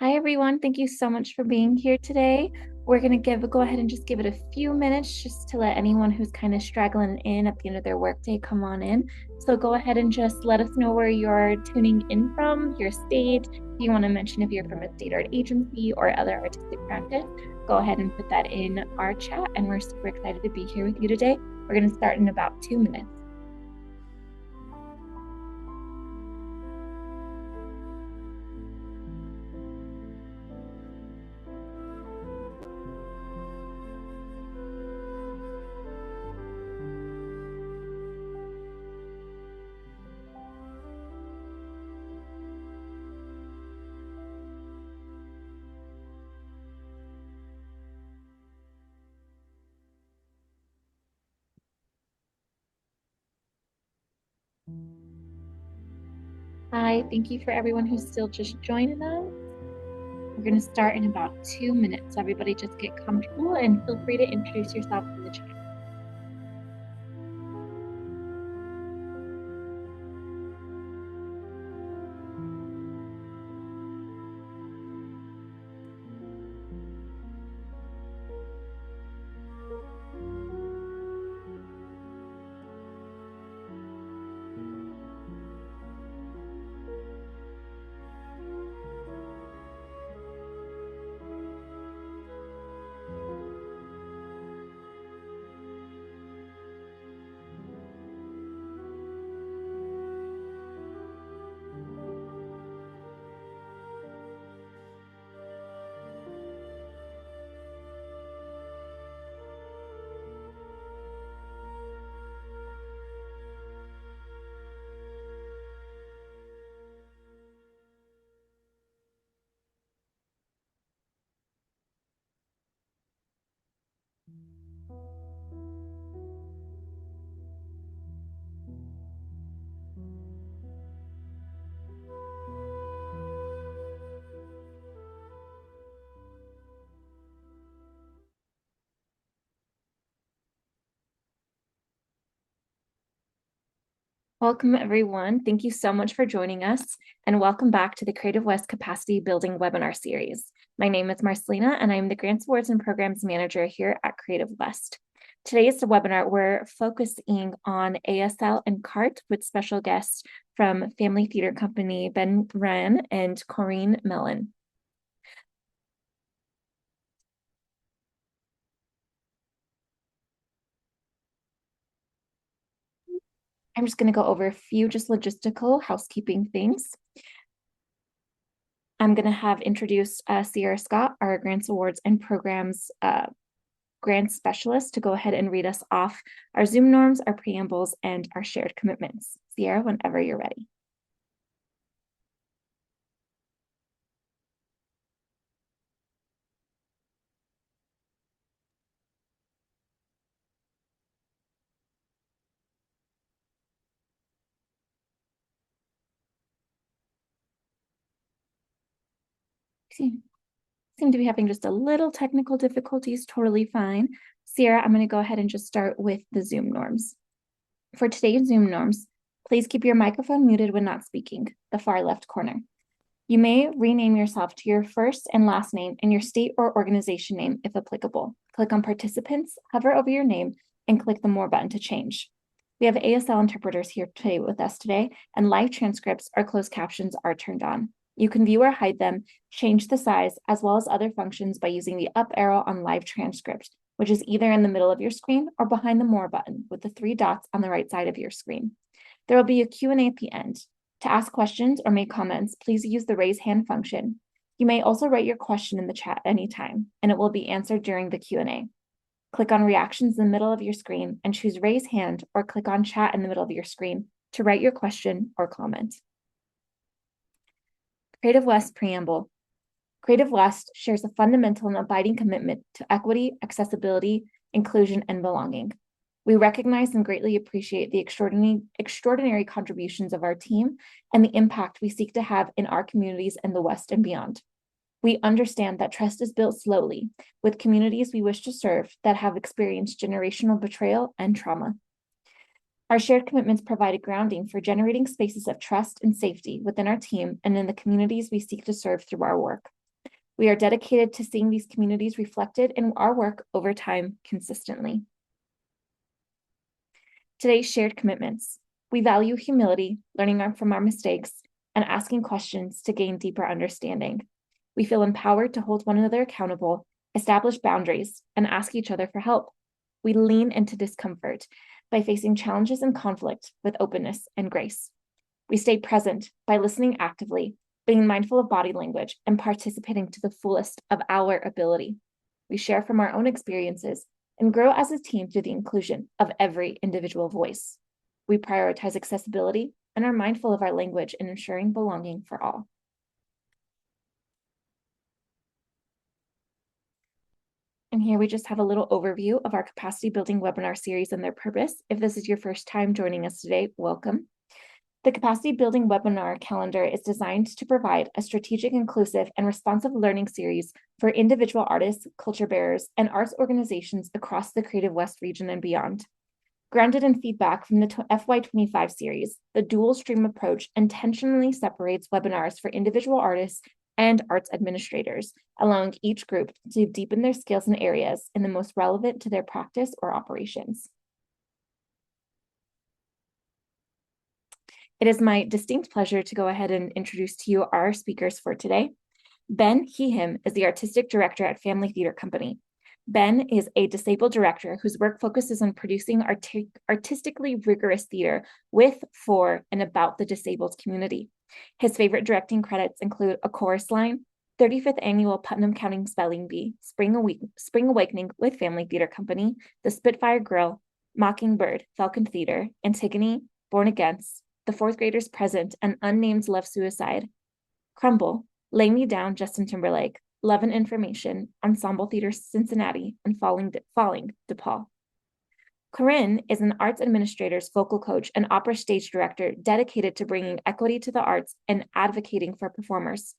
Hi, everyone. Thank you so much for being here today. We're going to go ahead and just give it a few minutes just to let anyone who's kind of straggling in at the end of their workday come on in. So go ahead and just let us know where you're tuning in from, your state. If you want to mention if you're from a state art agency or other artistic practice, go ahead and put that in our chat. And we're super excited to be here with you today. We're going to start in about 2 minutes. Hi, thank you for everyone who's still just joining us. We're going to start in about 2 minutes. Everybody just get comfortable and feel free to introduce yourself in the chat. Welcome, everyone. Thank you so much for joining us, and welcome back to the Creative West Capacity Building webinar series. My name is Marcelina, and I'm the Grants, Awards, and Programs Manager here at Creative West. Today's webinar, we're focusing on ASL and CART with special guests from Phamaly Theater Company, Ben Raanan and Corinne Melon. I'm just going to go over a few just logistical housekeeping things. I'm going to have introduced Sierra Scott, our Grants, Awards, and Programs grants specialist, to go ahead and read us off our Zoom norms, our preambles, and our shared commitments. Sierra, whenever you're ready. Seem to be having just a little technical difficulties, totally fine. Sierra, I'm going to go ahead and just start with the Zoom norms. For today's Zoom norms, please keep your microphone muted when not speaking, the far left corner. You may rename yourself to your first and last name and your state or organization name if applicable. Click on Participants, hover over your name, and click the More button to change. We have ASL interpreters here today with us today, and live transcripts or closed captions are turned on. You can view or hide them, change the size, as well as other functions by using the up arrow on live transcript, which is either in the middle of your screen or behind the More button with the 3 dots on the right side of your screen. There will be a Q&A at the end. To ask questions or make comments, please use the raise hand function. You may also write your question in the chat anytime, and it will be answered during the Q&A. Click on Reactions in the middle of your screen and choose Raise Hand, or click on Chat in the middle of your screen to write your question or comment. Creative West Preamble. Creative West shares a fundamental and abiding commitment to equity, accessibility, inclusion, and belonging. We recognize and greatly appreciate the extraordinary contributions of our team and the impact we seek to have in our communities in the West and beyond. We understand that trust is built slowly with communities we wish to serve that have experienced generational betrayal and trauma. Our shared commitments provide a grounding for generating spaces of trust and safety within our team and in the communities we seek to serve through our work. We are dedicated to seeing these communities reflected in our work over time consistently. Today's shared commitments. We value humility, learning from our mistakes, and asking questions to gain deeper understanding. We feel empowered to hold one another accountable, establish boundaries, and ask each other for help. We lean into discomfort by facing challenges and conflict with openness and grace. We stay present by listening actively, being mindful of body language, and participating to the fullest of our ability. We share from our own experiences and grow as a team through the inclusion of every individual voice. We prioritize accessibility and are mindful of our language in ensuring belonging for all. And here we just have a little overview of our capacity building webinar series and their purpose. If this is your first time joining us today, welcome. The capacity building webinar calendar is designed to provide a strategic, inclusive, and responsive learning series for individual artists, culture bearers, and arts organizations across the Creative West region and beyond. Grounded in feedback from the FY25 series, the dual stream approach intentionally separates webinars for individual artists and arts administrators, allowing each group to deepen their skills in areas in the most relevant to their practice or operations. It is my distinct pleasure to go ahead and introduce to you our speakers for today. Ben, he, him is the artistic director at Phamaly Theater Company. Ben is a disabled director whose work focuses on producing artistically rigorous theater with, for, and about the disabled community. His favorite directing credits include A Chorus Line, 35th Annual Putnam County Spelling Bee, Spring Awakening with Phamaly Theater Company, The Spitfire Grill, Mockingbird, Falcon Theater, Antigone, Born Against, The Fourth Graders Present, and Unnamed Love Suicide, Crumble, Lay Me Down, Justin Timberlake, Love and Information, Ensemble Theater Cincinnati, and Falling DePaul. Corinne is an arts administrator's vocal coach and opera stage director dedicated to bringing equity to the arts and advocating for performers.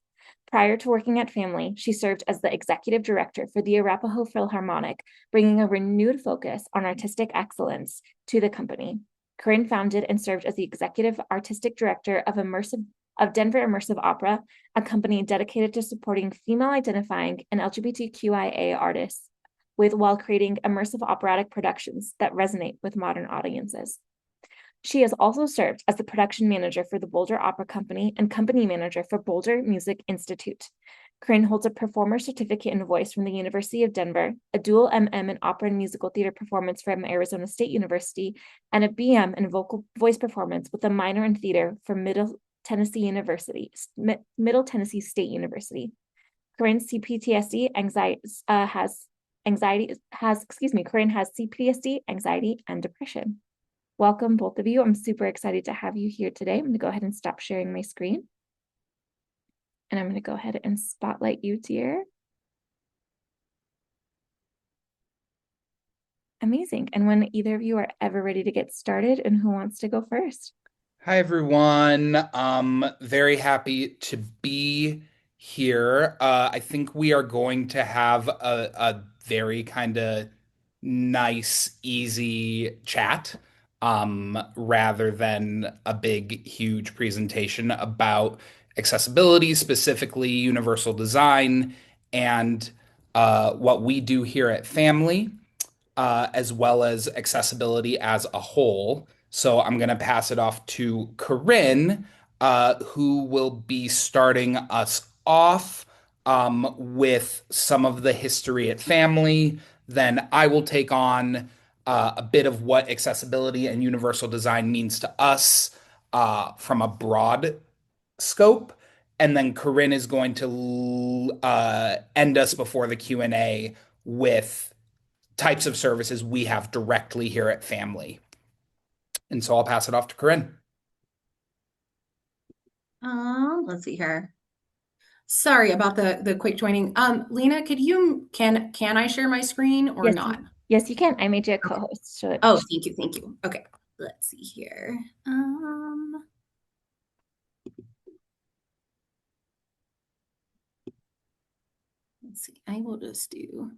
Prior to working at Phamaly, she served as the executive director for the Arapahoe Philharmonic, bringing a renewed focus on artistic excellence to the company. Corinne founded and served as the executive artistic director of Denver Immersive Opera, a company dedicated to supporting female-identifying and LGBTQIA artists while creating immersive operatic productions that resonate with modern audiences. She has also served as the production manager for the Boulder Opera Company and company manager for Boulder Music Institute. Corinne holds a performer certificate in voice from the University of Denver, a dual MM in opera and musical theater performance from Arizona State University, and a BM in voice performance with a minor in theater from Middle Tennessee State University. Corinne Corinne has CPTSD, anxiety, and depression. Welcome, both of you. I'm super excited to have you here today. I'm going to go ahead and stop sharing my screen. And I'm going to go ahead and spotlight you, dear. Amazing. And when either of you are ever ready to get started, and who wants to go first? Hi, everyone. Very happy to be here. I think we are going to have a very kind of nice, easy chat, rather than a big, huge presentation about accessibility, specifically universal design, and what we do here at Phamaly, as well as accessibility as a whole. So I'm going to pass it off to Corinne, who will be starting us off with some of the history at Phamaly. Then I will take on a bit of what accessibility and universal design means to us from a broad scope. And then Corinne is going to end us before the Q&A with types of services we have directly here at Phamaly. And so I'll pass it off to Corinne. Let's see here. Sorry about the quick joining. Lena, can I share my screen or Yes, not? Yes, you can. I made you a co-host. So Oh, thank you. Okay, let's see here. Let's see. I will just do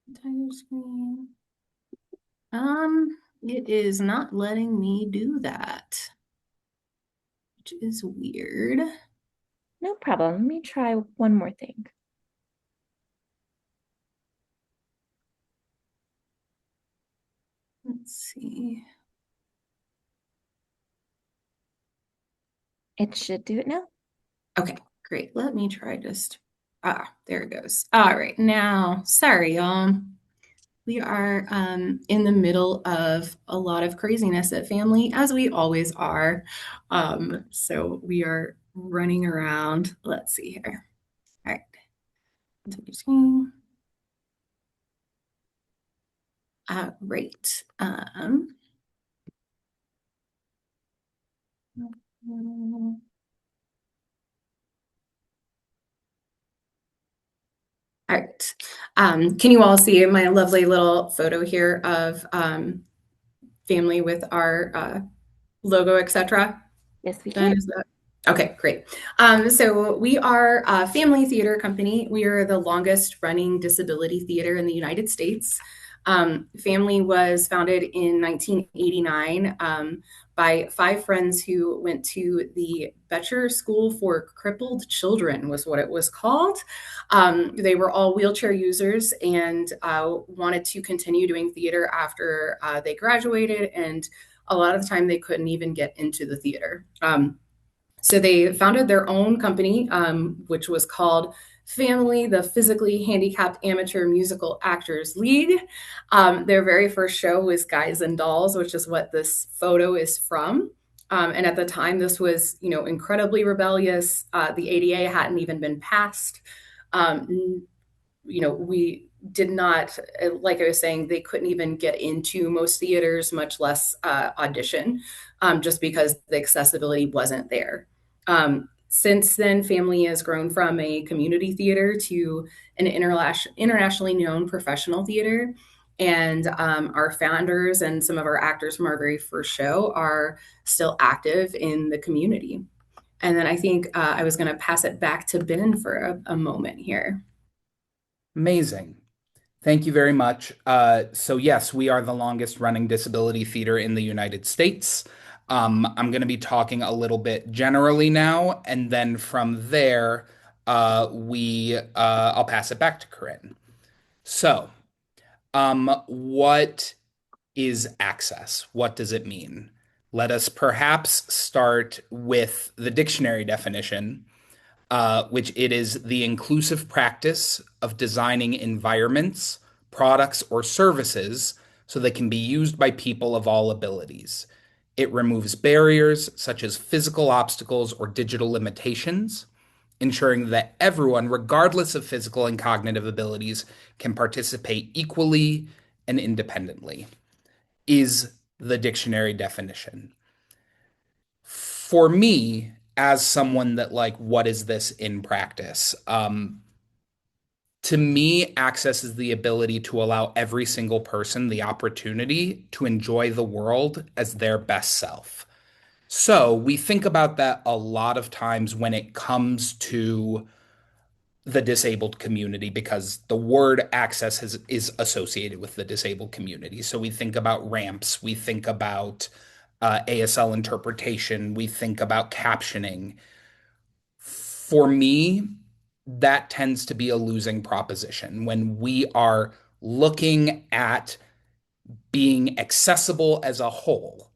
entire screen. It is not letting me do that, which is weird. no problem. Let me try one more thing. Let's see. It should do it now. Okay, great. Let me try just, there it goes. All right, now, sorry, y'all. We are in the middle of a lot of craziness at Phamaly, as we always are. So we are running around. Let's see here. All right. Continue screen. Great. All right. Can you all see my lovely little photo here of Phamaly with our logo, etc.? Yes, we Then can. is that okay? Great. So we are a family theater company. We are the longest running disability theater in the United States. Phamaly was founded in 1989 by five friends who went to the Betcher School for Crippled Children, was what it was called. They were all wheelchair users and wanted to continue doing theater after they graduated, and a lot of the time they couldn't even get into the theater. So they founded their own company, which was called Phamaly, the Physically Handicapped Amateur Musical Actors League. Their very first show was Guys and Dolls, which is what this photo is from. And at the time, this was, incredibly rebellious. The ADA hadn't even been passed. We did not, like I was saying, they couldn't even get into most theaters, much less audition, just because the accessibility wasn't there. Since then, Phamaly has grown from a community theater to an internationally known professional theater. And our founders and some of our actors from our very first show are still active in the community. And then I think I was going to pass it back to Ben for a moment here. Amazing. Thank you very much. So yes, we are the longest running disability theater in the United States. I'm going to be talking a little bit generally now, and then from there, I'll pass it back to Corinne. So, what is access? What does it mean? Let us perhaps start with the dictionary definition, which it is the inclusive practice of designing environments, products, or services so they can be used by people of all abilities. It removes barriers such as physical obstacles or digital limitations, ensuring that everyone, regardless of physical and cognitive abilities, can participate equally and independently, is the dictionary definition. For me, as someone that like, what is this in practice? To me, access is the ability to allow every single person the opportunity to enjoy the world as their best self. So we think about that a lot of times when it comes to the disabled community because the word access is associated with the disabled community. So we think about ramps, we think about ASL interpretation, we think about captioning. For me, that tends to be a losing proposition when we are looking at being accessible as a whole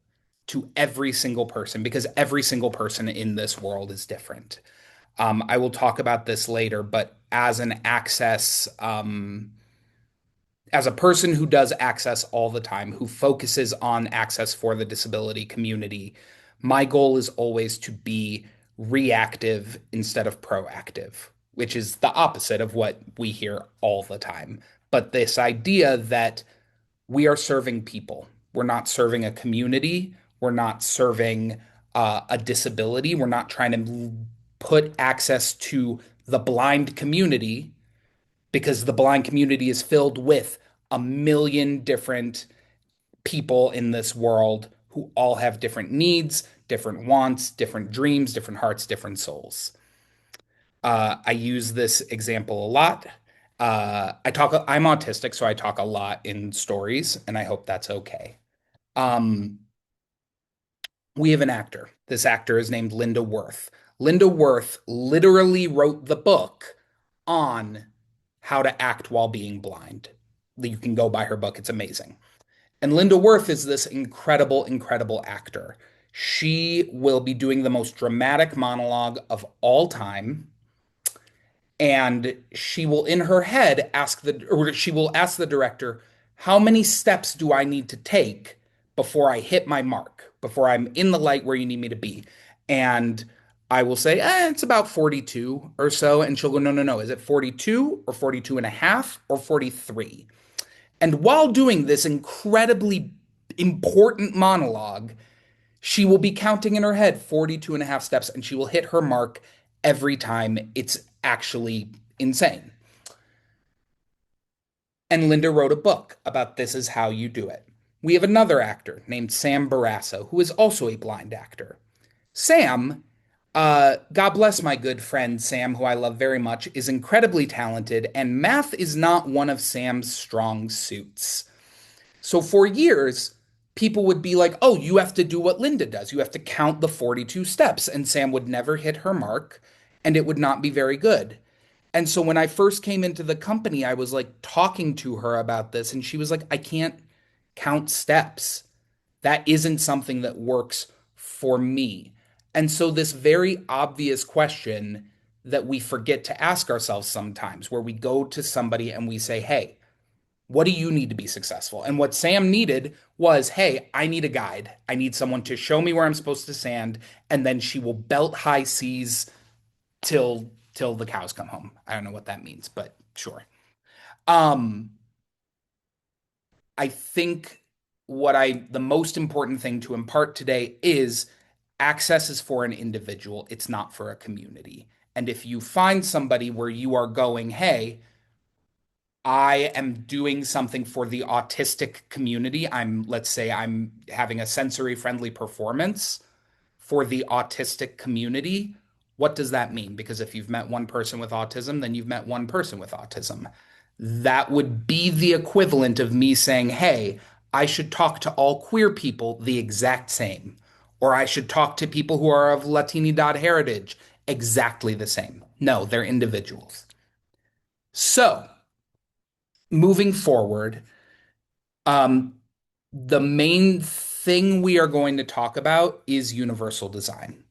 to every single person because every single person in this world is different. I will talk about this later, but as a person who does access all the time, who focuses on access for the disability community, my goal is always to be reactive instead of proactive, which is the opposite of what we hear all the time. But this idea that we are serving people, we're not serving a community, we're not serving a disability, we're not trying to put access to the blind community because the blind community is filled with a million different people in this world who all have different needs, different wants, different dreams, different hearts, different souls. I use this example a lot. I'm autistic, so I talk a lot in stories, and I hope that's okay. Um, we have an actor. This actor is named Linda Worth. Linda Worth literally wrote the book on how to act while being blind. You can go buy her book, it's amazing. And Linda Worth is this incredible, incredible actor. She will be doing the most dramatic monologue of all time. And she will, in her head, she will ask the director, how many steps do I need to take before I hit my mark, before I'm in the light where you need me to be? And I will say, it's about 42 or so. And she'll go, no, no, no. Is it 42 or 42 and a half or 43? And while doing this incredibly important monologue, she will be counting in her head 42 and a half steps and she will hit her mark every time. It's actually insane. And Linda wrote a book about this is how you do it. We have another actor named Sam Barrasso, who is also a blind actor. Sam, God bless my good friend Sam, who I love very much, is incredibly talented, and math is not one of Sam's strong suits. So for years, people would be like, oh, you have to do what Linda does. You have to count the 42 steps. And Sam would never hit her mark, and it would not be very good. And so when I first came into the company, I was like talking to her about this, and she was like, I can't count steps. That isn't something that works for me. And so, this very obvious question that we forget to ask ourselves sometimes, where we go to somebody and we say, hey, what do you need to be successful? And what Sam needed was, hey, I need a guide. I need someone to show me where I'm supposed to stand, and then she will belt high seas till the cows come home. I don't know what that means, but sure. Um, I think the most important thing to impart today is access is for an individual, it's not for a community. And if you find somebody where you are going, hey, I am doing something for the autistic community. Let's say I'm having a sensory friendly performance for the autistic community. What does that mean? Because if you've met one person with autism, then you've met one person with autism. That would be the equivalent of me saying, hey, I should talk to all queer people the exact same, or I should talk to people who are of Latini heritage exactly the same. No, they're individuals. So, moving forward, um, the main thing we are going to talk about is universal design.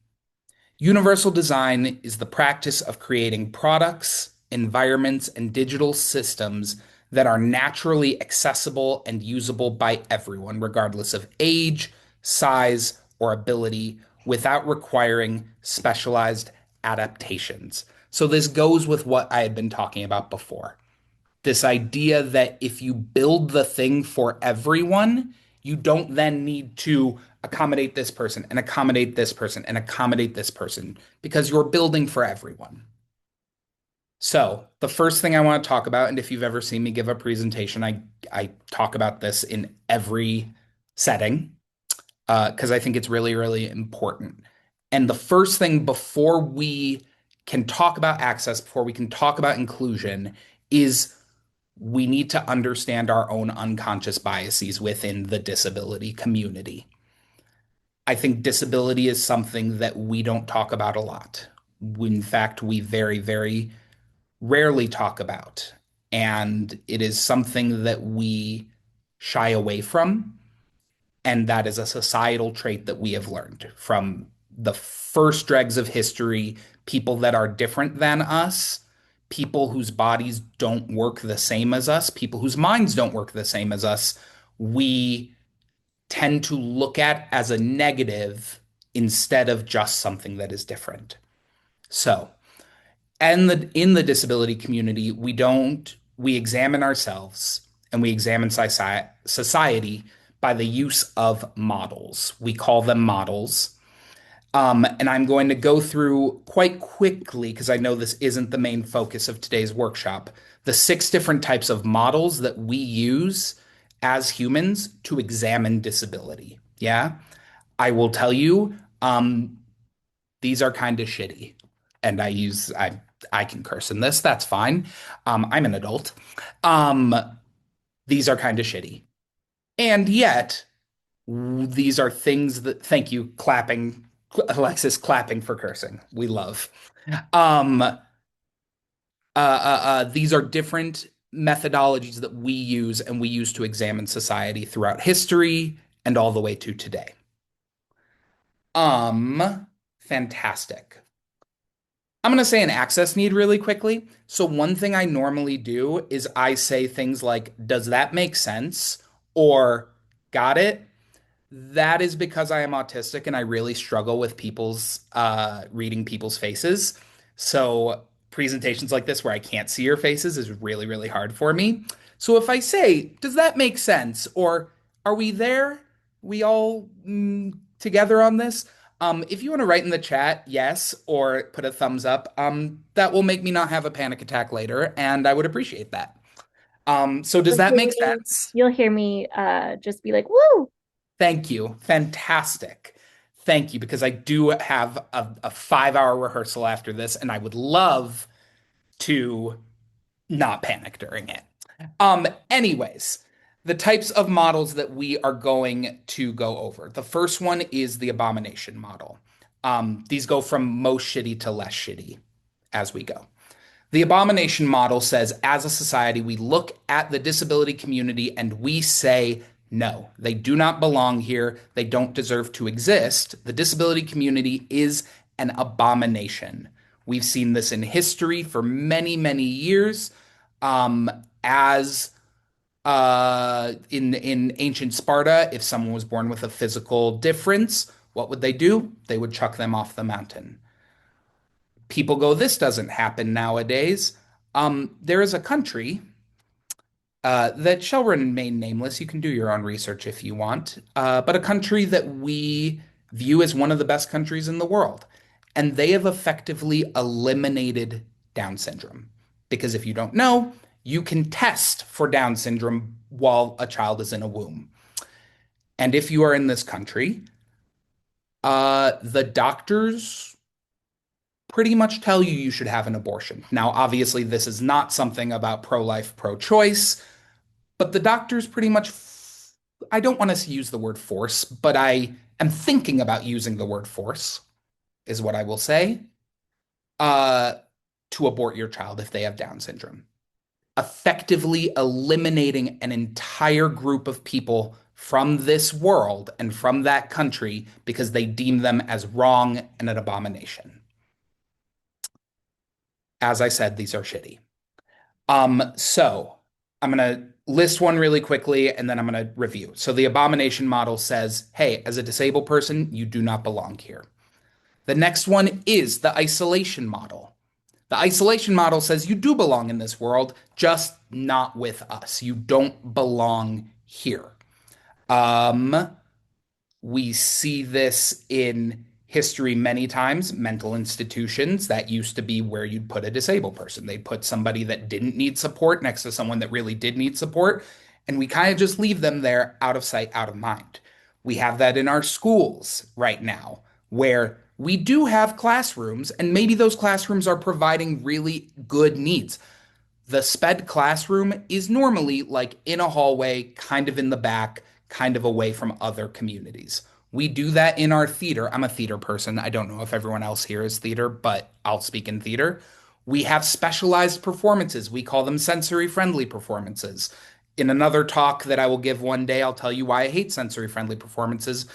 Universal design is the practice of creating products, environments, and digital systems that are naturally accessible and usable by everyone, regardless of age, size, or ability, without requiring specialized adaptations. So, this goes with what I had been talking about before. This idea that if you build the thing for everyone, you don't then need to accommodate this person and accommodate this person and accommodate this person because you're building for everyone. So, the first thing I want to talk about, and if you've ever seen me give a presentation, I talk about this in every setting because I think it's really, really important. And the first thing before we can talk about access, before we can talk about inclusion, is we need to understand our own unconscious biases within the disability community. I think disability is something that we don't talk about a lot. In fact, we very, very rarely talk about. And it is something that we shy away from. And that is a societal trait that we have learned from the first dregs of history, people that are different than us, people whose bodies don't work the same as us, people whose minds don't work the same as us, we tend to look at as a negative instead of just something that is different. So, and in the disability community, we examine ourselves and we examine society by the use of models. We call them models. And I'm going to go through quite quickly, because I know this isn't the main focus of today's workshop, the 6 different types of models that we use as humans to examine disability. Yeah. I will tell you, these are kind of shitty. And I can curse in this. That's fine. I'm an adult. Um, these are kind of shitty. And yet, these are things that, thank you, clapping, Alexis, clapping for cursing. We love. These are different methodologies that we use and we use to examine society throughout history and all the way to today. Fantastic. I'm going to say an access need really quickly. So, one thing I normally do is I say things like, does that make sense? Or, got it? That is because I am autistic and I really struggle with people's reading people's faces. So presentations like this where I can't see your faces is really, really hard for me. So if I say, does that make sense? Or are we there? We all together on this? If you want to write in the chat yes or put a thumbs up, that will make me not have a panic attack later, and I would appreciate that. So does that make sense? You'll hear me just be like, woo! Thank you. Fantastic. Thank you, because I do have a 5 hour rehearsal after this, and I would love to not panic during it. Anyways, the types of models that we are going to go over. The first one is the abomination model. These go from most shitty to less shitty as we go. The abomination model says, as a society, we look at the disability community and we say, no, they do not belong here. They don't deserve to exist. The disability community is an abomination. We've seen this in history for many, many years. As in ancient Sparta, if someone was born with a physical difference, what would they do? They would chuck them off the mountain. People go, this doesn't happen nowadays. There is a country that shall remain nameless. You can do your own research if you want, but a country that we view as one of the best countries in the world. And they have effectively eliminated Down syndrome. Because if you don't know, you can test for Down syndrome while a child is in a womb. And if you are in this country, the doctors pretty much tell you you should have an abortion. Now, obviously, this is not something about pro-life, pro-choice, but the doctors pretty much, I don't want to use the word force, but I am thinking about using the word force, is what I will say, uh, to abort your child if they have Down syndrome. Effectively eliminating an entire group of people from this world and from that country because they deem them as wrong and an abomination. As I said, these are shitty. So I'm going to list one really quickly and then I'm going to review. So the abomination model says, hey, as a disabled person, you do not belong here. The next one is the isolation model. The isolation model says you do belong in this world, just not with us. You don't belong here. We see this in history many times. Mental institutions, that used to be where you'd put a disabled person. They'd put somebody that didn't need support next to someone that really did need support. And we kind of just leave them there out of sight, out of mind. We have that in our schools right now, where we do have classrooms, and maybe those classrooms are providing really good needs. The SPED classroom is normally like in a hallway, kind of in the back, kind of away from other communities. We do that in our theater. I'm a theater person. I don't know if everyone else here is theater, but I'll speak in theater. We have specialized performances. We call them sensory friendly performances. In another talk that I will give one day, I'll tell you why I hate sensory friendly performances,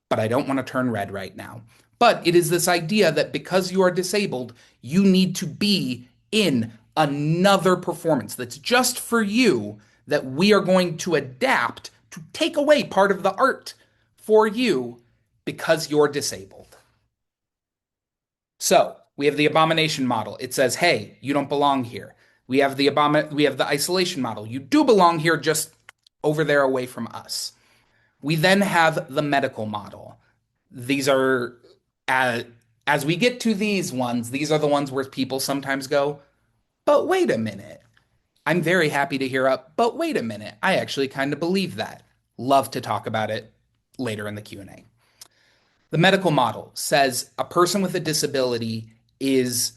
but I don't want to turn red right now. But it is this idea that because you are disabled, you need to be in another performance that's just for you, that we are going to adapt to take away part of the art for you because you're disabled. So we have the abomination model. It says, hey, you don't belong here. We have the isolation model. You do belong here, just over there away from us. We then have the medical model. These are, as we get to these ones, these are the ones where people sometimes go, but wait a minute. I'm very happy to hear up, but wait a minute. I actually kind of believe that. Love to talk about it later in the Q&A. The medical model says a person with a disability is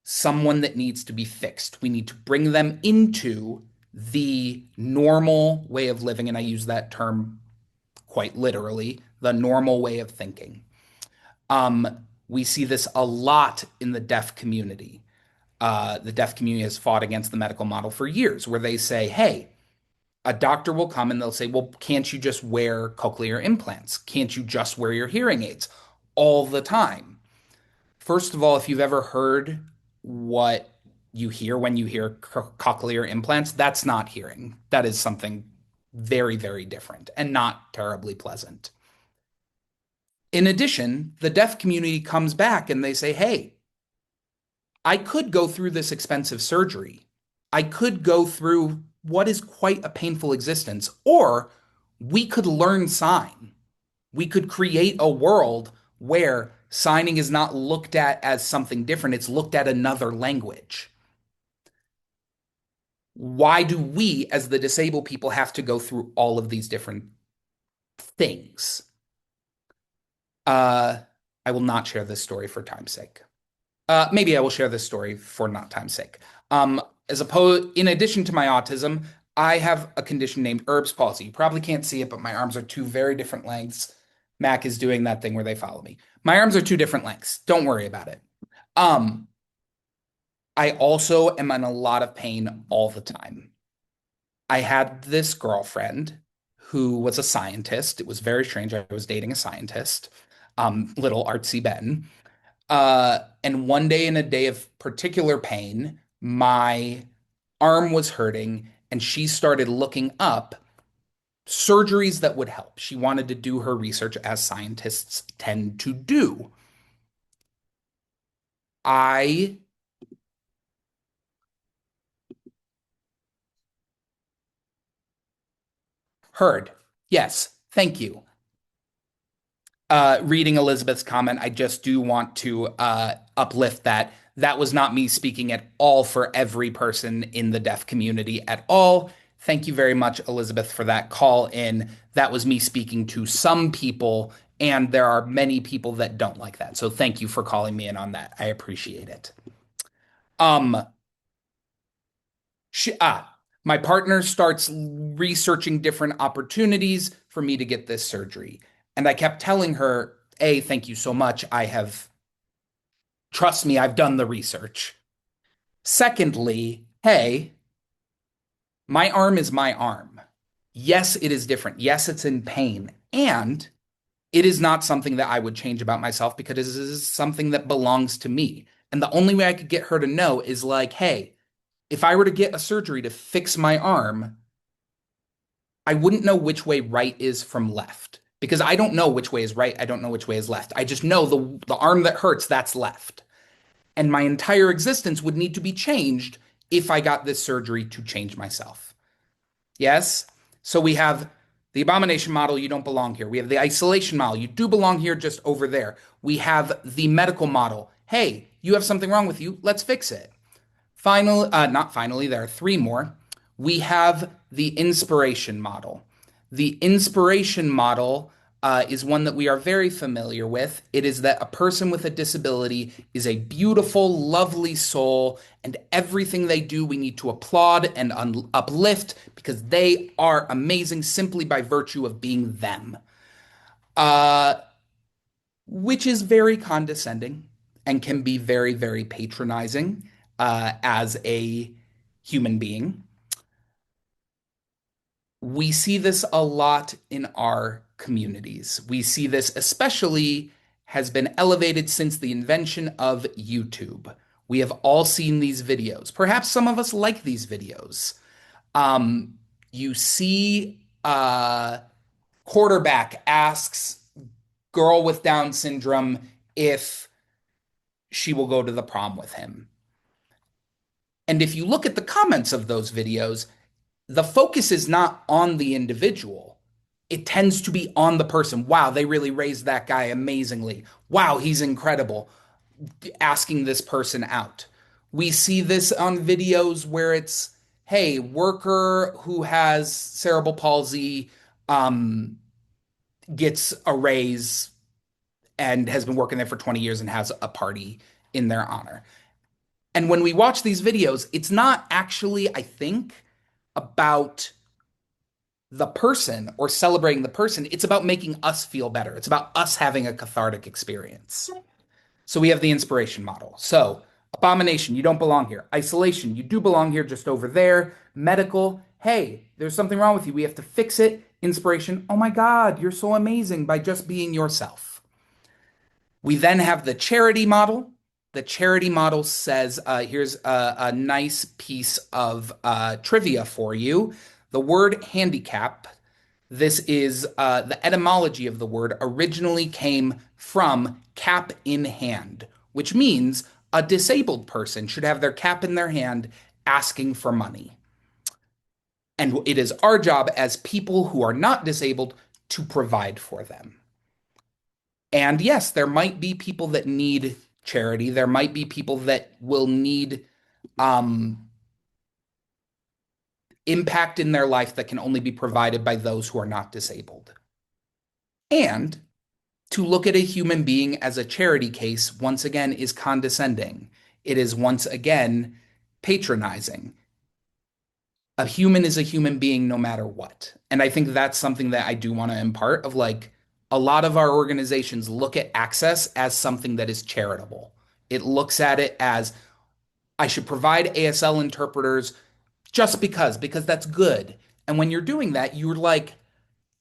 someone that needs to be fixed. We need to bring them into the normal way of living, and I use that term quite literally, the normal way of thinking. We see this a lot in the deaf community. The deaf community has fought against the medical model for years, where they say, hey, a doctor will come and they'll say, well, can't you just wear cochlear implants? Can't you just wear your hearing aids all the time? First of all, if you've ever heard what you hear when you hear cochlear implants, that's not hearing. That is something very, very different and not terribly pleasant. In addition, the deaf community comes back and they say, hey, I could go through this expensive surgery. I could go through what is quite a painful existence, or we could learn sign. We could create a world where signing is not looked at as something different, it's looked at another language. Why do we, as the disabled people, have to go through all of these different things? I will not share this story for time's sake. Maybe I will share this story for not time's sake. In addition to my autism, I have a condition named Erb's palsy. You probably can't see it, but my arms are two very different lengths. Mac is doing that thing where they follow me. My arms are two different lengths. Don't worry about it. I also am in a lot of pain all the time. I had this girlfriend who was a scientist. It was very strange. I was dating a scientist, little artsy Ben. And one day, in a day of particular pain, my arm was hurting and she started looking up surgeries that would help. She wanted to do her research as scientists tend to do. I heard. Yes, thank you. Reading Elizabeth's comment, I just do want to uplift that that was not me speaking at all for every person in the deaf community at all. Thank you very much, Elizabeth, for that call in. That was me speaking to some people, and there are many people that don't like that. So thank you for calling me in on that. I appreciate it. Um, she, my partner starts researching different opportunities for me to get this surgery. And I kept telling her, A, thank you so much. Trust me, I've done the research. Secondly, hey, my arm is my arm. Yes, it is different. Yes, it's in pain. And it is not something that I would change about myself because it is something that belongs to me. And the only way I could get her to know is like, hey, if I were to get a surgery to fix my arm, I wouldn't know which way right is from left because I don't know which way is right. I don't know which way is left. I just know the arm that hurts, that's left. And my entire existence would need to be changed if I got this surgery to change myself. Yes? So we have the abomination model, you don't belong here. We have the isolation model, you do belong here, just over there. We have the medical model. Hey, you have something wrong with you, let's fix it. Not finally, there are three more. We have the inspiration model. The inspiration model is one that we are very familiar with. It is that a person with a disability is a beautiful, lovely soul, and everything they do, we need to applaud and uplift because they are amazing simply by virtue of being them. Which is very condescending and can be very, very patronizing as a human being. We see this a lot in our communities. We see this especially has been elevated since the invention of YouTube. We have all seen these videos. Perhaps some of us like these videos. You see quarterback asks girl with Down syndrome if she will go to the prom with him. And if you look at the comments of those videos, the focus is not on the individual. It tends to be on the person. Wow, they really raised that guy amazingly. Wow, he's incredible. Asking this person out. We see this on videos where it's, hey, worker who has cerebral palsy gets a raise and has been working there for 20 years and has a party in their honor. And when we watch these videos, it's not actually, I think, about the person or celebrating the person. It's about making us feel better. It's about us having a cathartic experience. So we have the inspiration model. So Abomination, you don't belong here. Isolation, you do belong here, just over there. Medical, hey, there's something wrong with you. We have to fix it. Inspiration, oh my God, you're so amazing by just being yourself. We then have the charity model. The charity model says, here's a nice piece of trivia for you. The word handicap, this is the etymology of the word, originally came from cap in hand, which means a disabled person should have their cap in their hand asking for money. And it is our job as people who are not disabled to provide for them. And yes, there might be people that need charity. There might be people that will need um, impact in their life that can only be provided by those who are not disabled. And to look at a human being as a charity case, once again, is condescending. It is once again patronizing. A human is a human being no matter what. And I think that's something that I do want to impart of like a lot of our organizations look at access as something that is charitable. It looks at it as I should provide ASL interpreters just because that's good. And when you're doing that, you're like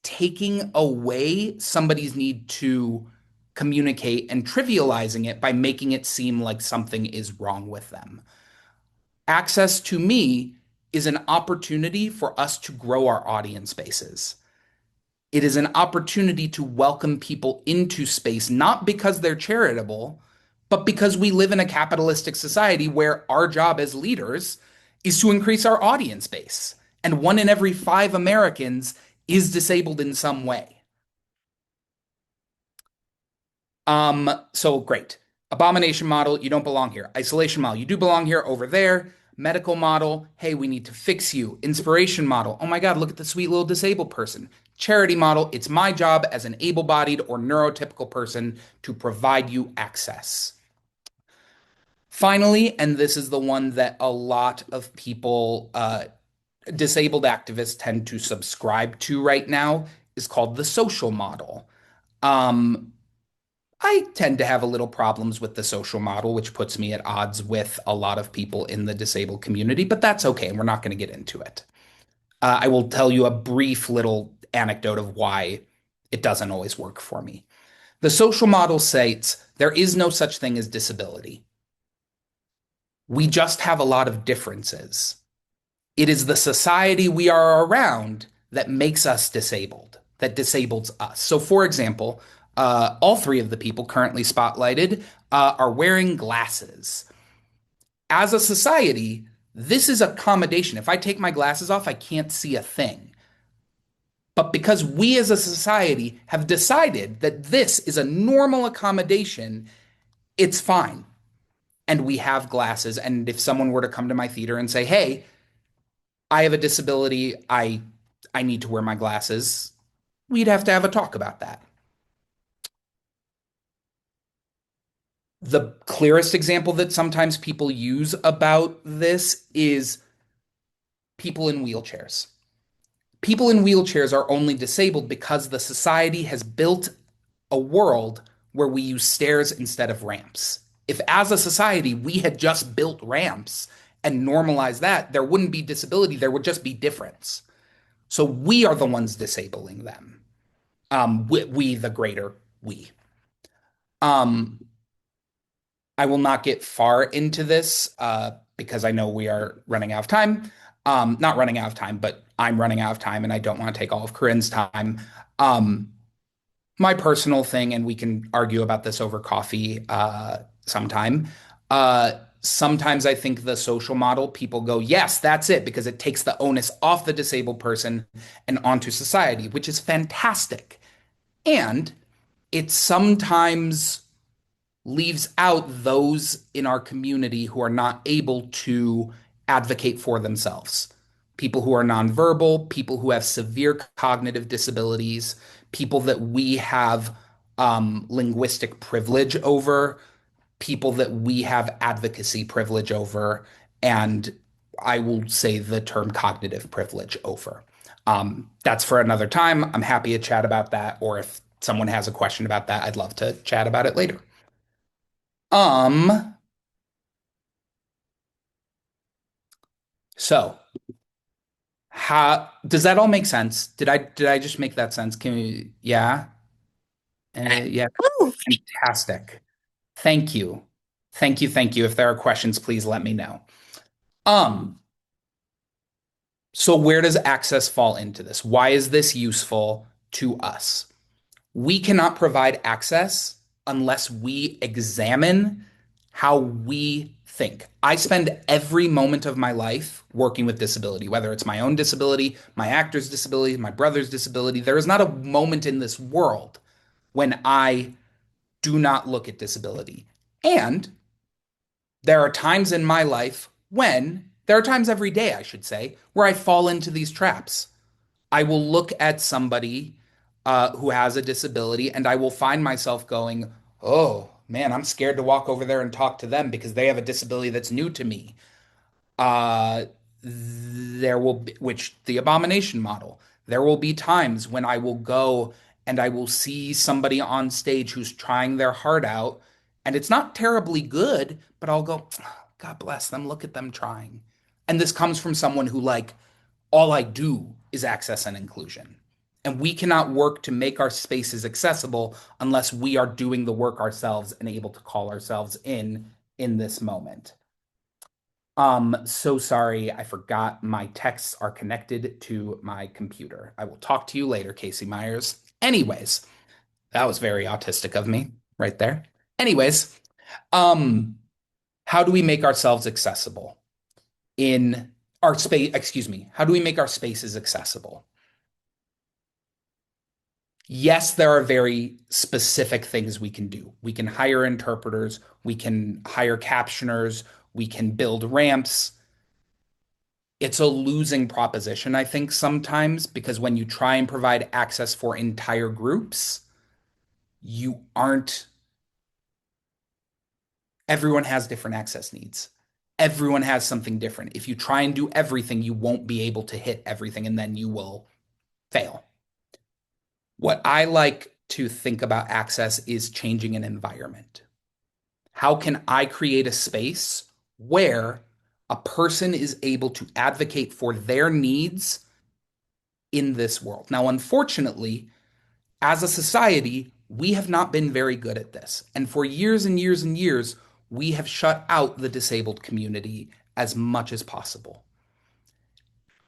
taking away somebody's need to communicate and trivializing it by making it seem like something is wrong with them. Access to me is an opportunity for us to grow our audience bases. It is an opportunity to welcome people into space, not because they're charitable, but because we live in a capitalistic society where our job as leaders is to increase our audience base. And 1 in every 5 Americans is disabled in some way. So great. Abomination model, you don't belong here. Isolation model, you do belong here over there. Medical model, hey, we need to fix you. Inspiration model, oh my God, look at the sweet little disabled person. Charity model, it's my job as an able bodied or neurotypical person to provide you access. Finally, and this is the one that a lot of people, disabled activists tend to subscribe to right now, is called the social model. Um, I tend to have a little problems with the social model, which puts me at odds with a lot of people in the disabled community, but that's okay. We're not going to get into it. I will tell you a brief little anecdote of why it doesn't always work for me. The social model states there is no such thing as disability. We just have a lot of differences. It is the society we are around that makes us disabled, that disables us. So, for example, all 3 of the people currently spotlighted are wearing glasses. As a society, this is accommodation. If I take my glasses off, I can't see a thing. But because we as a society have decided that this is a normal accommodation, it's fine. And we have glasses. And if someone were to come to my theater and say, hey, I have a disability, I need to wear my glasses, we'd have to have a talk about that. The clearest example that sometimes people use about this is people in wheelchairs. People in wheelchairs are only disabled because the society has built a world where we use stairs instead of ramps. If, as a society, we had just built ramps and normalized that, there wouldn't be disability, there would just be difference. So we are the ones disabling them. We the greater we. Um, I will not get far into this because I know we are running out of time. Not running out of time, but I'm running out of time and I don't want to take all of Corinne's time. Um, my personal thing, and we can argue about this over coffee sometime. Sometimes I think the social model, people go, yes, that's it, because it takes the onus off the disabled person and onto society, which is fantastic. And it sometimes leaves out those in our community who are not able to advocate for themselves. People who are nonverbal, people who have severe cognitive disabilities, people that we have linguistic privilege over, people that we have advocacy privilege over, and I will say the term cognitive privilege over. That's for another time. I'm happy to chat about that, or if someone has a question about that, I'd love to chat about it later. Um, So, how does that all make sense? Did I just make that sense? Can we, yeah? Yeah, fantastic. Thank you. Thank you, thank you. If there are questions, please let me know. Um, so where does access fall into this? Why is this useful to us? We cannot provide access unless we examine how we think. I spend every moment of my life working with disability, whether it's my own disability, my actor's disability, my brother's disability. There is not a moment in this world when I do not look at disability. And there are times in my life there are times every day, I should say, where I fall into these traps. I will look at somebody who has a disability and I will find myself going, oh man, I'm scared to walk over there and talk to them because they have a disability that's new to me. Uh, there will be, which the abomination model, there will be times when I will go and I will see somebody on stage who's trying their heart out and it's not terribly good, but I'll go, God bless them, look at them trying. And this comes from someone who, like, all I do is access and inclusion. And we cannot work to make our spaces accessible unless we are doing the work ourselves and able to call ourselves in this moment. So sorry, I forgot my texts are connected to my computer. I will talk to you later, Casey Myers. Anyways, that was very autistic of me right there. Anyways, um, how do we make ourselves accessible in our space? Excuse me. How do we make our spaces accessible? Yes, there are very specific things we can do. We can hire interpreters, we can hire captioners, we can build ramps. It's a losing proposition, I think, sometimes, because when you try and provide access for entire groups, you aren't, everyone has different access needs. Everyone has something different. If you try and do everything, you won't be able to hit everything and then you will fail. What I like to think about access is changing an environment. How can I create a space where a person is able to advocate for their needs in this world? Now, unfortunately, as a society, we have not been very good at this. And for years and years and years, we have shut out the disabled community as much as possible.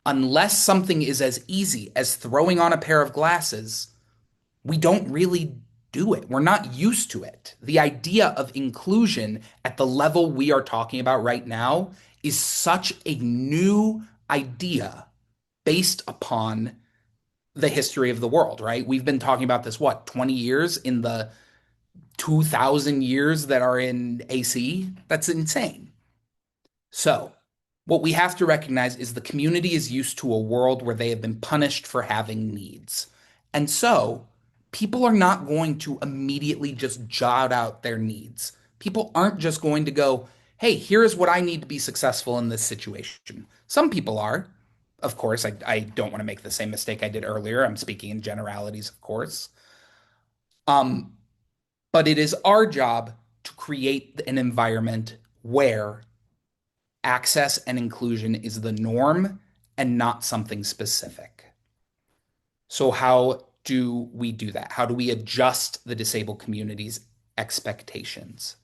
Unless something is as easy as throwing on a pair of glasses, we don't really do it. We're not used to it. The idea of inclusion at the level we are talking about right now is such a new idea based upon the history of the world, right? We've been talking about this, what, 20 years in the 2000 years that are in AC? That's insane. So, what we have to recognize is the community is used to a world where they have been punished for having needs. And so, people are not going to immediately just jot out their needs. People aren't just going to go, hey, here's what I need to be successful in this situation. Some people are. Of course, I don't want to make the same mistake I did earlier. I'm speaking in generalities, of course. Um, but it is our job to create an environment where access and inclusion is the norm and not something specific. So, how do we do that? How do we adjust the disabled community's expectations?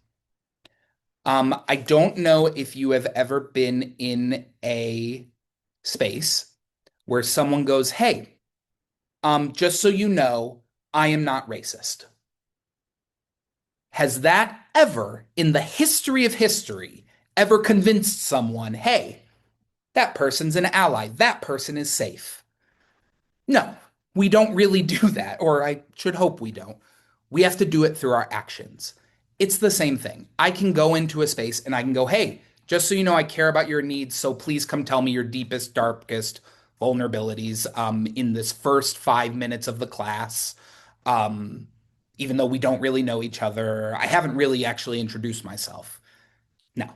I don't know if you have ever been in a space where someone goes, hey, just so you know, I am not racist. Has that ever, in the history of history, ever convinced someone, hey, that person's an ally, that person is safe? No, we don't really do that, or I should hope we don't. We have to do it through our actions. It's the same thing. I can go into a space and I can go, hey, just so you know, I care about your needs, so please come tell me your deepest, darkest vulnerabilities in this first 5 minutes of the class. Um, Even though we don't really know each other, I haven't really actually introduced myself. No.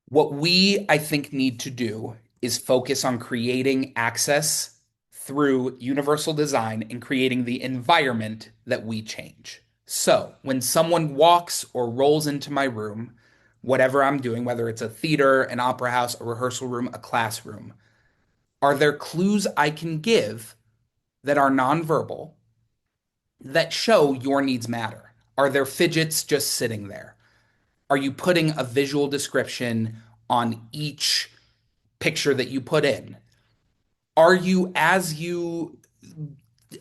What we, I think, need to do is focus on creating access through universal design and creating the environment that we change. So when someone walks or rolls into my room, whatever I'm doing, whether it's a theater, an opera house, a rehearsal room, a classroom, are there clues I can give that are nonverbal that show your needs matter? Are there fidgets just sitting there? Are you putting a visual description on each picture that you put in? Are you, as you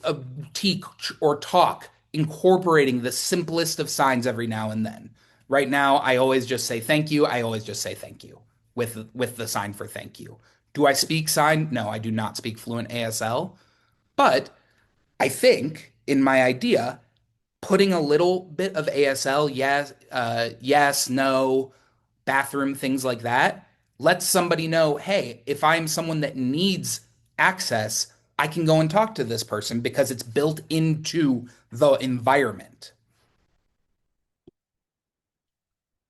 uh, teach or talk, incorporating the simplest of signs every now and then? Right now, I always just say thank you. I always just say thank you with the sign for thank you. Do I speak sign? No, I do not speak fluent ASL, but I think in my idea, putting a little bit of ASL, yes, yes, no, bathroom, things like that, lets somebody know, hey, if I'm someone that needs access, I can go and talk to this person because it's built into the environment.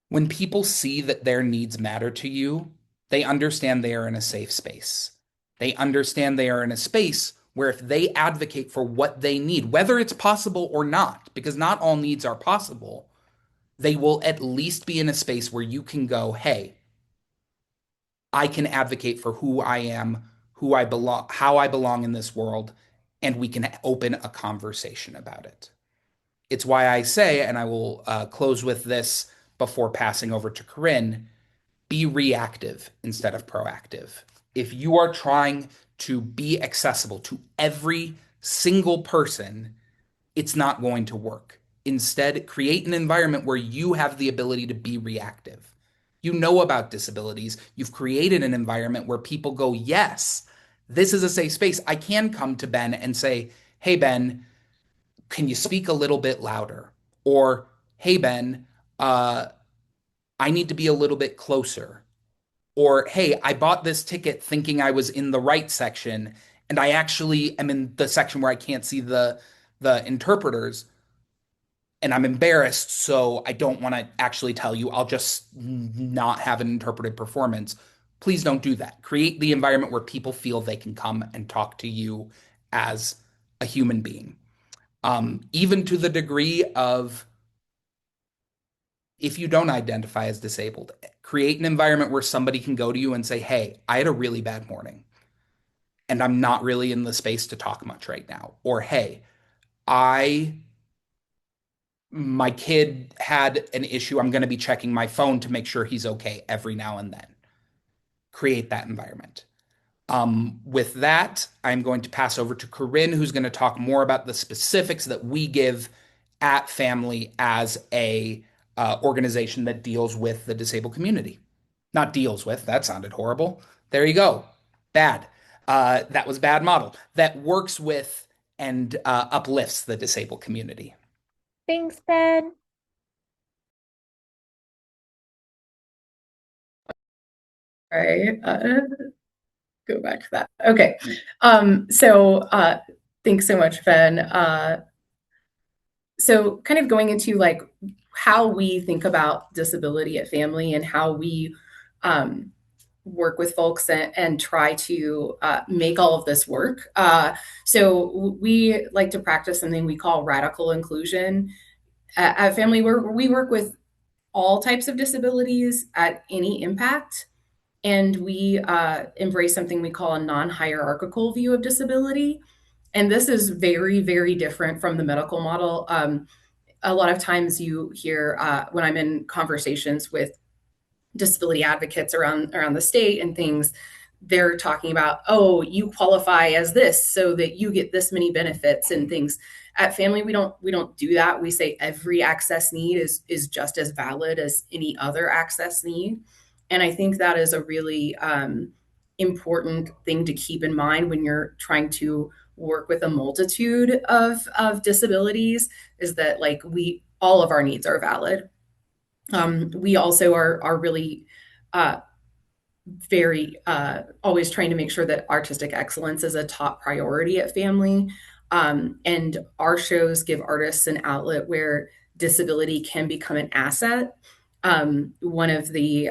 When people see that their needs matter to you, they understand they are in a safe space. They understand they are in a space where if they advocate for what they need, whether it's possible or not, because not all needs are possible, they will at least be in a space where you can go, hey, I can advocate for who I am, who I belong, how I belong in this world, and we can open a conversation about it. It's why I say, and I will close with this before passing over to Corinne, be reactive instead of proactive. If you are trying to be accessible to every single person, it's not going to work. Instead, create an environment where you have the ability to be reactive. You know about disabilities. You've created an environment where people go, yes, this is a safe space. I can come to Ben and say, hey, Ben, can you speak a little bit louder? Or, hey, Ben, uh, I need to be a little bit closer. Or, hey, I bought this ticket thinking I was in the right section, and I actually am in the section where I can't see the interpreters, and I'm embarrassed, so I don't want to actually tell you. I'll just not have an interpreted performance. Please don't do that. Create the environment where people feel they can come and talk to you as a human being. Even to the degree of if you don't identify as disabled, create an environment where somebody can go to you and say, hey, I had a really bad morning and I'm not really in the space to talk much right now. Or, hey, I my kid had an issue. I'm going to be checking my phone to make sure he's okay every now and then. Create that environment. With that, I'm going to pass over to Corinne, who's going to talk more about the specifics that we give at Phamaly as a organization that deals with the disabled community. Not deals with, that sounded horrible. There you go. Bad. That was bad model. That works with and uplifts the disabled community. Thanks, Ben. All right. Go back to that. Okay. So thanks so much, Ben. So kind of going into like how we think about disability at Phamaly and how we um, work with folks and try to make all of this work. So we like to practice something we call radical inclusion at Phamaly, where we work with all types of disabilities at any impact. And we embrace something we call a non-hierarchical view of disability. And this is very, very different from the medical model. A lot of times you hear when I'm in conversations with disability advocates around the state and things, they're talking about, oh, you qualify as this so that you get this many benefits and things. At Phamaly, we don't do that. We say every access need is just as valid as any other access need. And I think that is a really important thing to keep in mind when you're trying to work with a multitude of disabilities, is that like we all of our needs are valid. We also are really very always trying to make sure that artistic excellence is a top priority at Phamaly. And our shows give artists an outlet where disability can become an asset. One of the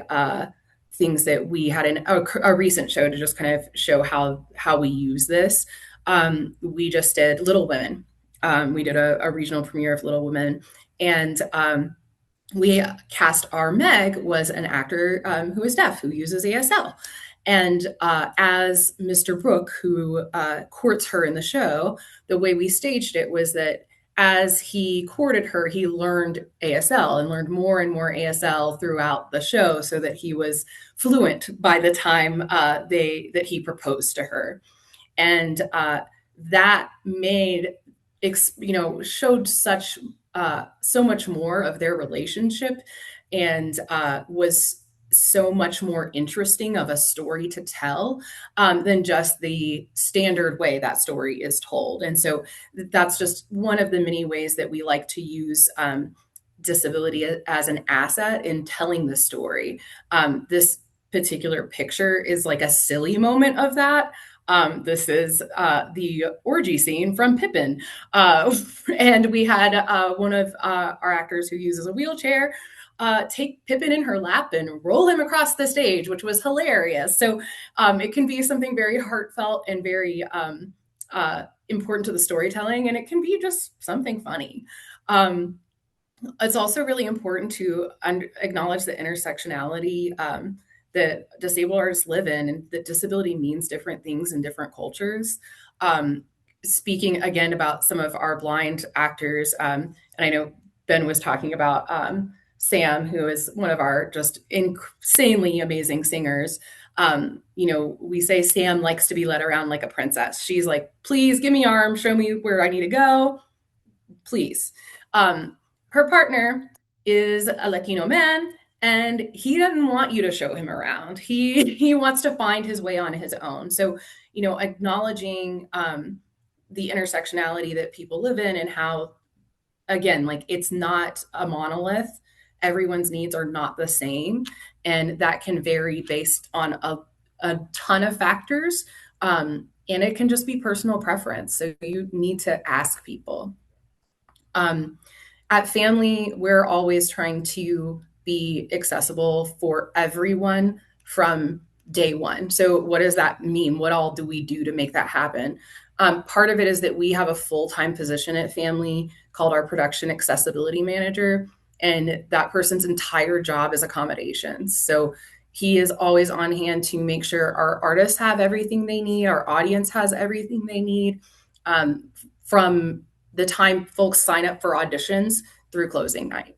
things that we had in a recent show to just kind of show how we use this. We just did Little Women. We did a regional premiere of Little Women, and we cast our Meg was an actor who is deaf, who uses ASL. And as Mr. Brooke, who courts her in the show, the way we staged it was that as he courted her, he learned ASL and learned more and more ASL throughout the show, so that he was fluent by the time that he proposed to her. And that made, showed such so much more of their relationship, and was so much more interesting of a story to tell than just the standard way that story is told. And so that's just one of the many ways that we like to use disability as an asset in telling the story. This particular picture is like a silly moment of that. This is the orgy scene from Pippin. And we had one of our actors who uses a wheelchair take Pippin in her lap and roll him across the stage, which was hilarious. So it can be something very heartfelt and very important to the storytelling, and it can be just something funny. It's also really important to acknowledge the intersectionality that disabled artists live in, and that disability means different things in different cultures. Speaking again about some of our blind actors, and I know Ben was talking about Sam, who is one of our just insanely amazing singers. We say Sam likes to be led around like a princess. She's like, please give me arms, show me where I need to go, please. Her partner is a Latino man, and he doesn't want you to show him around. He wants to find his way on his own. So, acknowledging the intersectionality that people live in, and how, again, like, it's not a monolith. Everyone's needs are not the same, and that can vary based on a ton of factors. And it can just be personal preference. So you need to ask people. At Phamaly, we're always trying to be accessible for everyone from day one. So what does that mean? What all do we do to make that happen? Part of it is that we have a full-time position at Phamaly called our production accessibility manager, and that person's entire job is accommodations. So he is always on hand to make sure our artists have everything they need, our audience has everything they need, from the time folks sign up for auditions through closing night.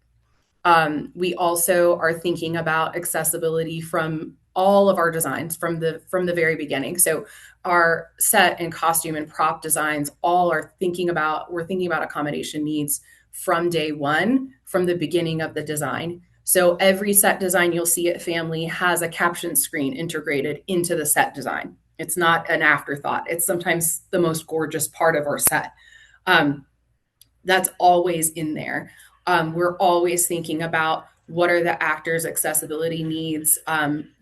We also are thinking about accessibility from all of our designs from the very beginning. So our set and costume and prop designs all we're thinking about accommodation needs from day one, from the beginning of the design. So every set design you'll see at Phamaly has a caption screen integrated into the set design. It's not an afterthought. It's sometimes the most gorgeous part of our set. That's always in there. We're always thinking about what are the actors' accessibility needs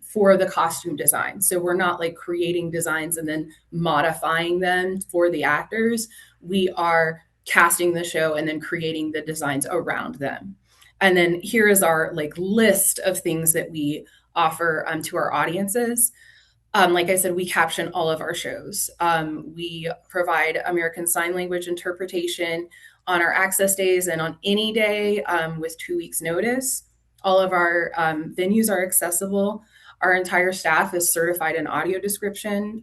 for the costume design. So we're not like creating designs and then modifying them for the actors. We are casting the show and then creating the designs around them. And then here is our like list of things that we offer to our audiences. Like I said, we caption all of our shows. We provide American Sign Language interpretation on our access days and on any day with 2 weeks notice. All of our venues are accessible. Our entire staff is certified in audio description.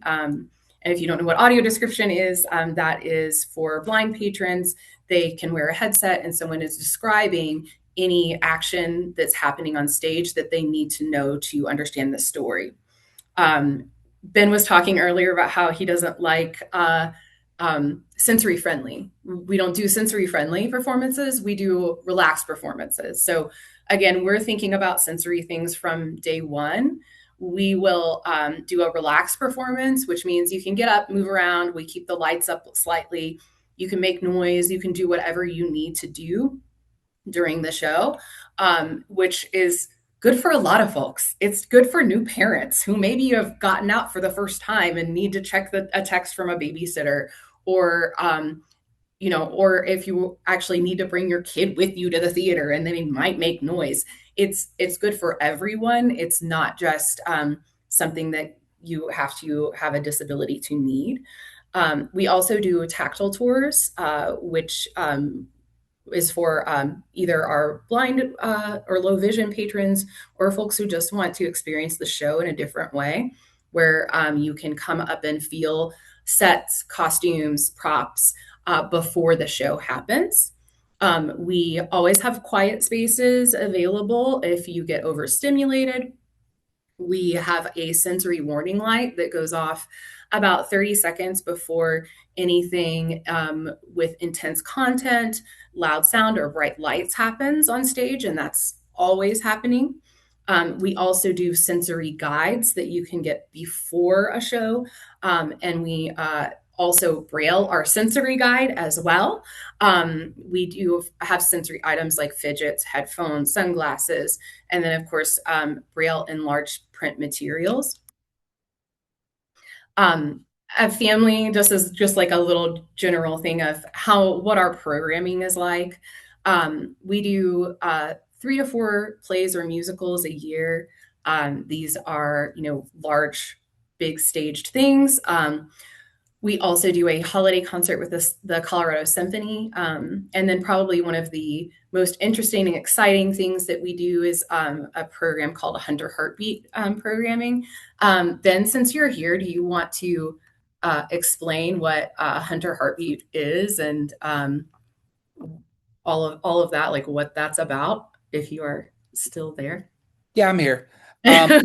And if you don't know what audio description is, that is for blind patrons. They can wear a headset and someone is describing any action that's happening on stage that they need to know to understand the story. Ben was talking earlier about how he doesn't like sensory friendly. We don't do sensory friendly performances. We do relaxed performances. So again, we're thinking about sensory things from day one. We will do a relaxed performance, which means you can get up, move around. We keep the lights up slightly. You can make noise. You can do whatever you need to do during the show, which is good for a lot of folks. It's good for new parents who maybe have gotten out for the first time and need to check a text from a babysitter, or or if you actually need to bring your kid with you to the theater and they might make noise. It's good for everyone. It's not just something that you have to have a disability to need. We also do tactile tours, which is for either our blind or low vision patrons or folks who just want to experience the show in a different way, where you can come up and feel sets, costumes, props before the show happens. We always have quiet spaces available if you get overstimulated. We have a sensory warning light that goes off about 30 seconds before anything with intense content, loud sound, or bright lights happens on stage, and that's always happening. We also do sensory guides that you can get before a show, and we also braille our sensory guide as well. We do have sensory items like fidgets, headphones, sunglasses, and then of course braille and large print materials. At Phamaly, just like a little general thing of what our programming is like. We do 3 to 4 plays or musicals a year. These are, large, big staged things. We also do a holiday concert with the Colorado Symphony. And then probably one of the most interesting and exciting things that we do is a program called a Hunter Heartbeat programming. Ben, since you're here, do you want to explain what Hunter Heartbeat is and all of that, like what that's about, if you are still there? Yeah, I'm here. I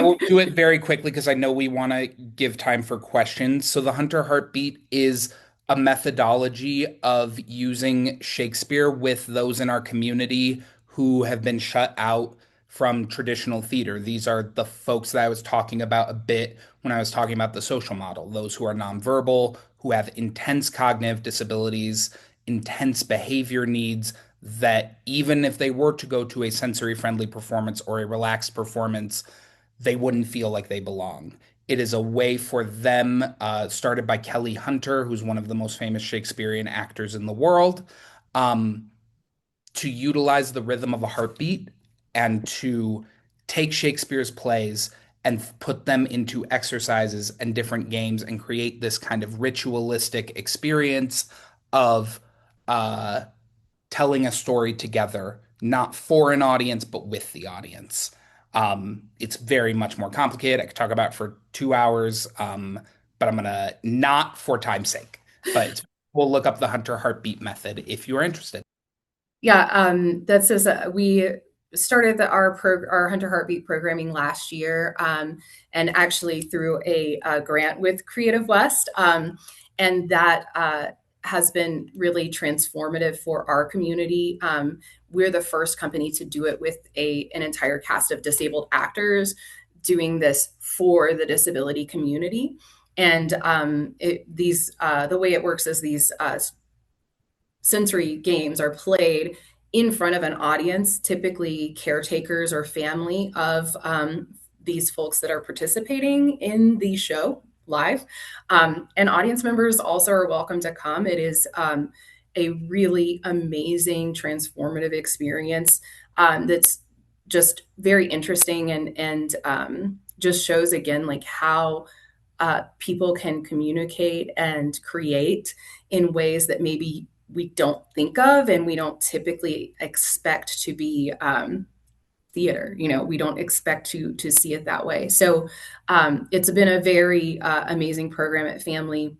will do it very quickly because I know we want to give time for questions. So the Hunter Heartbeat is a methodology of using Shakespeare with those in our community who have been shut out from traditional theater. These are the folks that I was talking about a bit when I was talking about the social model, those who are nonverbal, who have intense cognitive disabilities, intense behavior needs, that even if they were to go to a sensory friendly performance or a relaxed performance, they wouldn't feel like they belong. It is a way for them, started by Kelly Hunter, who's one of the most famous Shakespearean actors in the world, um, to utilize the rhythm of a heartbeat and to take Shakespeare's plays and put them into exercises and different games and create this kind of ritualistic experience of uh, telling a story together, not for an audience, but with the audience. It's very much more complicated. I could talk about it for 2 hours, but I'm gonna not for time's sake. But we'll look up the Hunter Heartbeat method if you are interested. Yeah, that says we started our Hunter Heartbeat programming last year, and actually through a grant with Creative West, and that has been really transformative for our community. We're the first company to do it with an entire cast of disabled actors doing this for the disability community. And the way it works is these sensory games are played in front of an audience, typically caretakers or family of these folks that are participating in the show live. And audience members also are welcome to come. It is a really amazing, transformative experience that's just very interesting and just shows again like how people can communicate and create in ways that maybe we don't think of and we don't typically expect to be theater. We don't expect to see it that way. So it's been a very amazing program at Phamaly.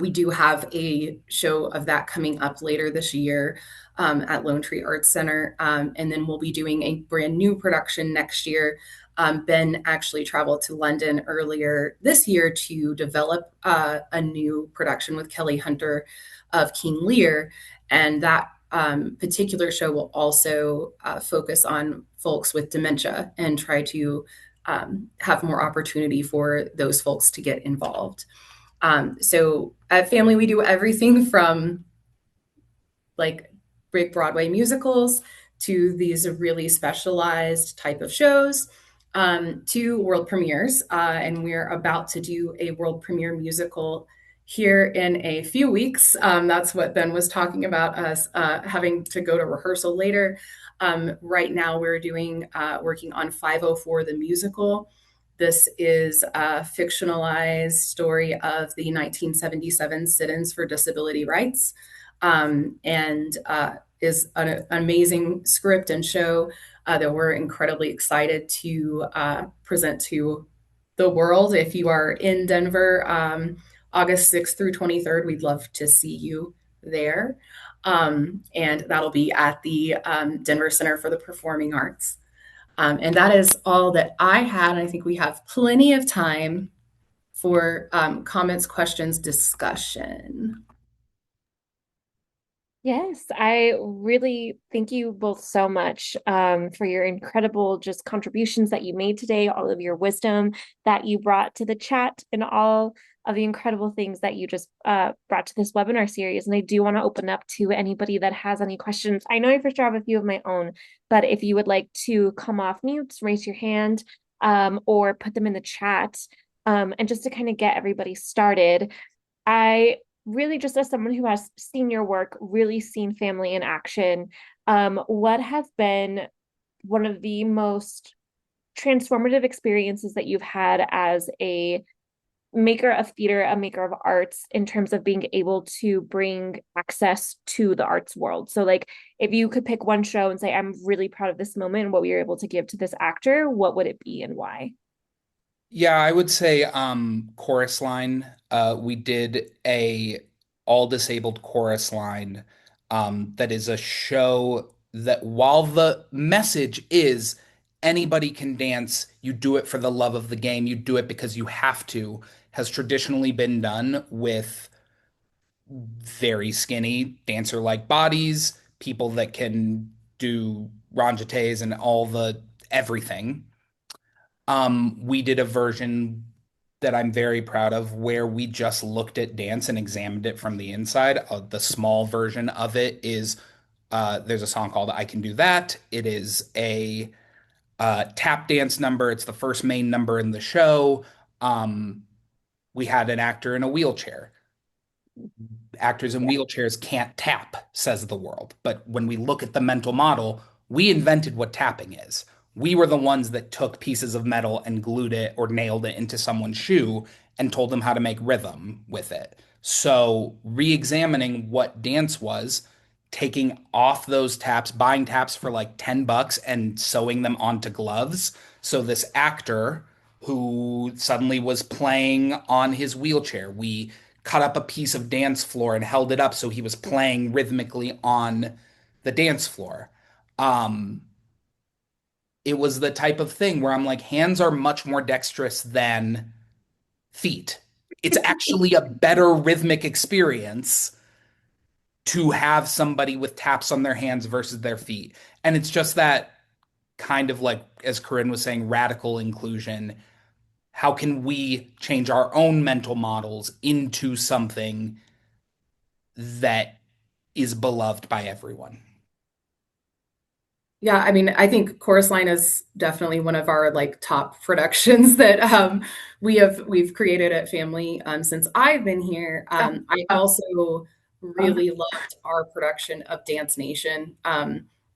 We do have a show of that coming up later this year at Lone Tree Arts Center. And then we'll be doing a brand new production next year. Ben actually traveled to London earlier this year to develop a new production with Kelly Hunter of King Lear. And that particular show will also focus on folks with dementia and try to have more opportunity for those folks to get involved. So at Phamaly, we do everything from like big Broadway musicals to these really specialized type of shows to world premieres. And we're about to do a world premiere musical here in a few weeks. That's what Ben was talking about, us having to go to rehearsal later. Right now we're working on 504 the musical. This is a fictionalized story of the 1977 sit-ins for disability rights. and is an amazing script and show that we're incredibly excited to present to the world. If you are in Denver, August 6th through 23rd, we'd love to see you there. And that'll be at the Denver Center for the Performing Arts. And that is all that I had. I think we have plenty of time for comments, questions, discussion. Yes, I really thank you both so much for your incredible just contributions that you made today, all of your wisdom that you brought to the chat, and all of the incredible things that you just brought to this webinar series. And I do want to open up to anybody that has any questions. I know I for sure have a few of my own, but if you would like to come off mute, raise your hand or put them in the chat. And just to kind of get everybody started, I really, just as someone who has seen your work, really seen Phamaly in action, what has been one of the most transformative experiences that you've had as a maker of theater, a maker of arts, in terms of being able to bring access to the arts world? So, like, if you could pick one show and say, I'm really proud of this moment and what we were able to give to this actor, what would it be and why? Yeah, I would say chorus line. We did a all disabled chorus line that is a show that while the message is anybody can dance, you do it for the love of the game, you do it because you have to, has traditionally been done with very skinny dancer-like bodies, people that can do rangetes and all the everything. We did a version that I'm very proud of where we just looked at dance and examined it from the inside. The small version of it is there's a song called I Can Do That. It is a tap dance number. It's the first main number in the show. Um, we had an actor in a wheelchair. Actors in Yeah. wheelchairs can't tap, says the world. But when we look at the mental model, we invented what tapping is. We were the ones that took pieces of metal and glued it or nailed it into someone's shoe and told them how to make rhythm with it. So, re examining what dance was, taking off those taps, buying taps for like $10 and sewing them onto gloves. So, this actor who suddenly was playing on his wheelchair, we cut up a piece of dance floor and held it up so he was playing rhythmically on the dance floor. Um, it was the type of thing where I'm like, hands are much more dexterous than feet. It's actually a better rhythmic experience to have somebody with taps on their hands versus their feet. And it's just that kind of like, as Corinne was saying, radical inclusion. How can we change our own mental models into something that is beloved by everyone? Yeah, I mean, I think Chorus Line is definitely one of our like top productions that we've created at Phamaly since I've been here. I also really loved our production of Dance Nation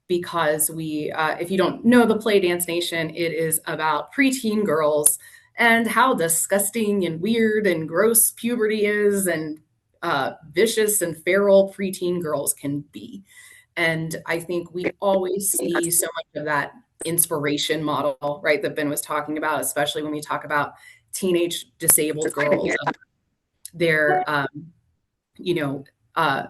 because if you don't know the play Dance Nation, it is about preteen girls and how disgusting and weird and gross puberty is, and vicious and feral preteen girls can be. And I think we always see so much of that inspiration model, right, that Ben was talking about, especially when we talk about teenage disabled girls. They're, you know, uh,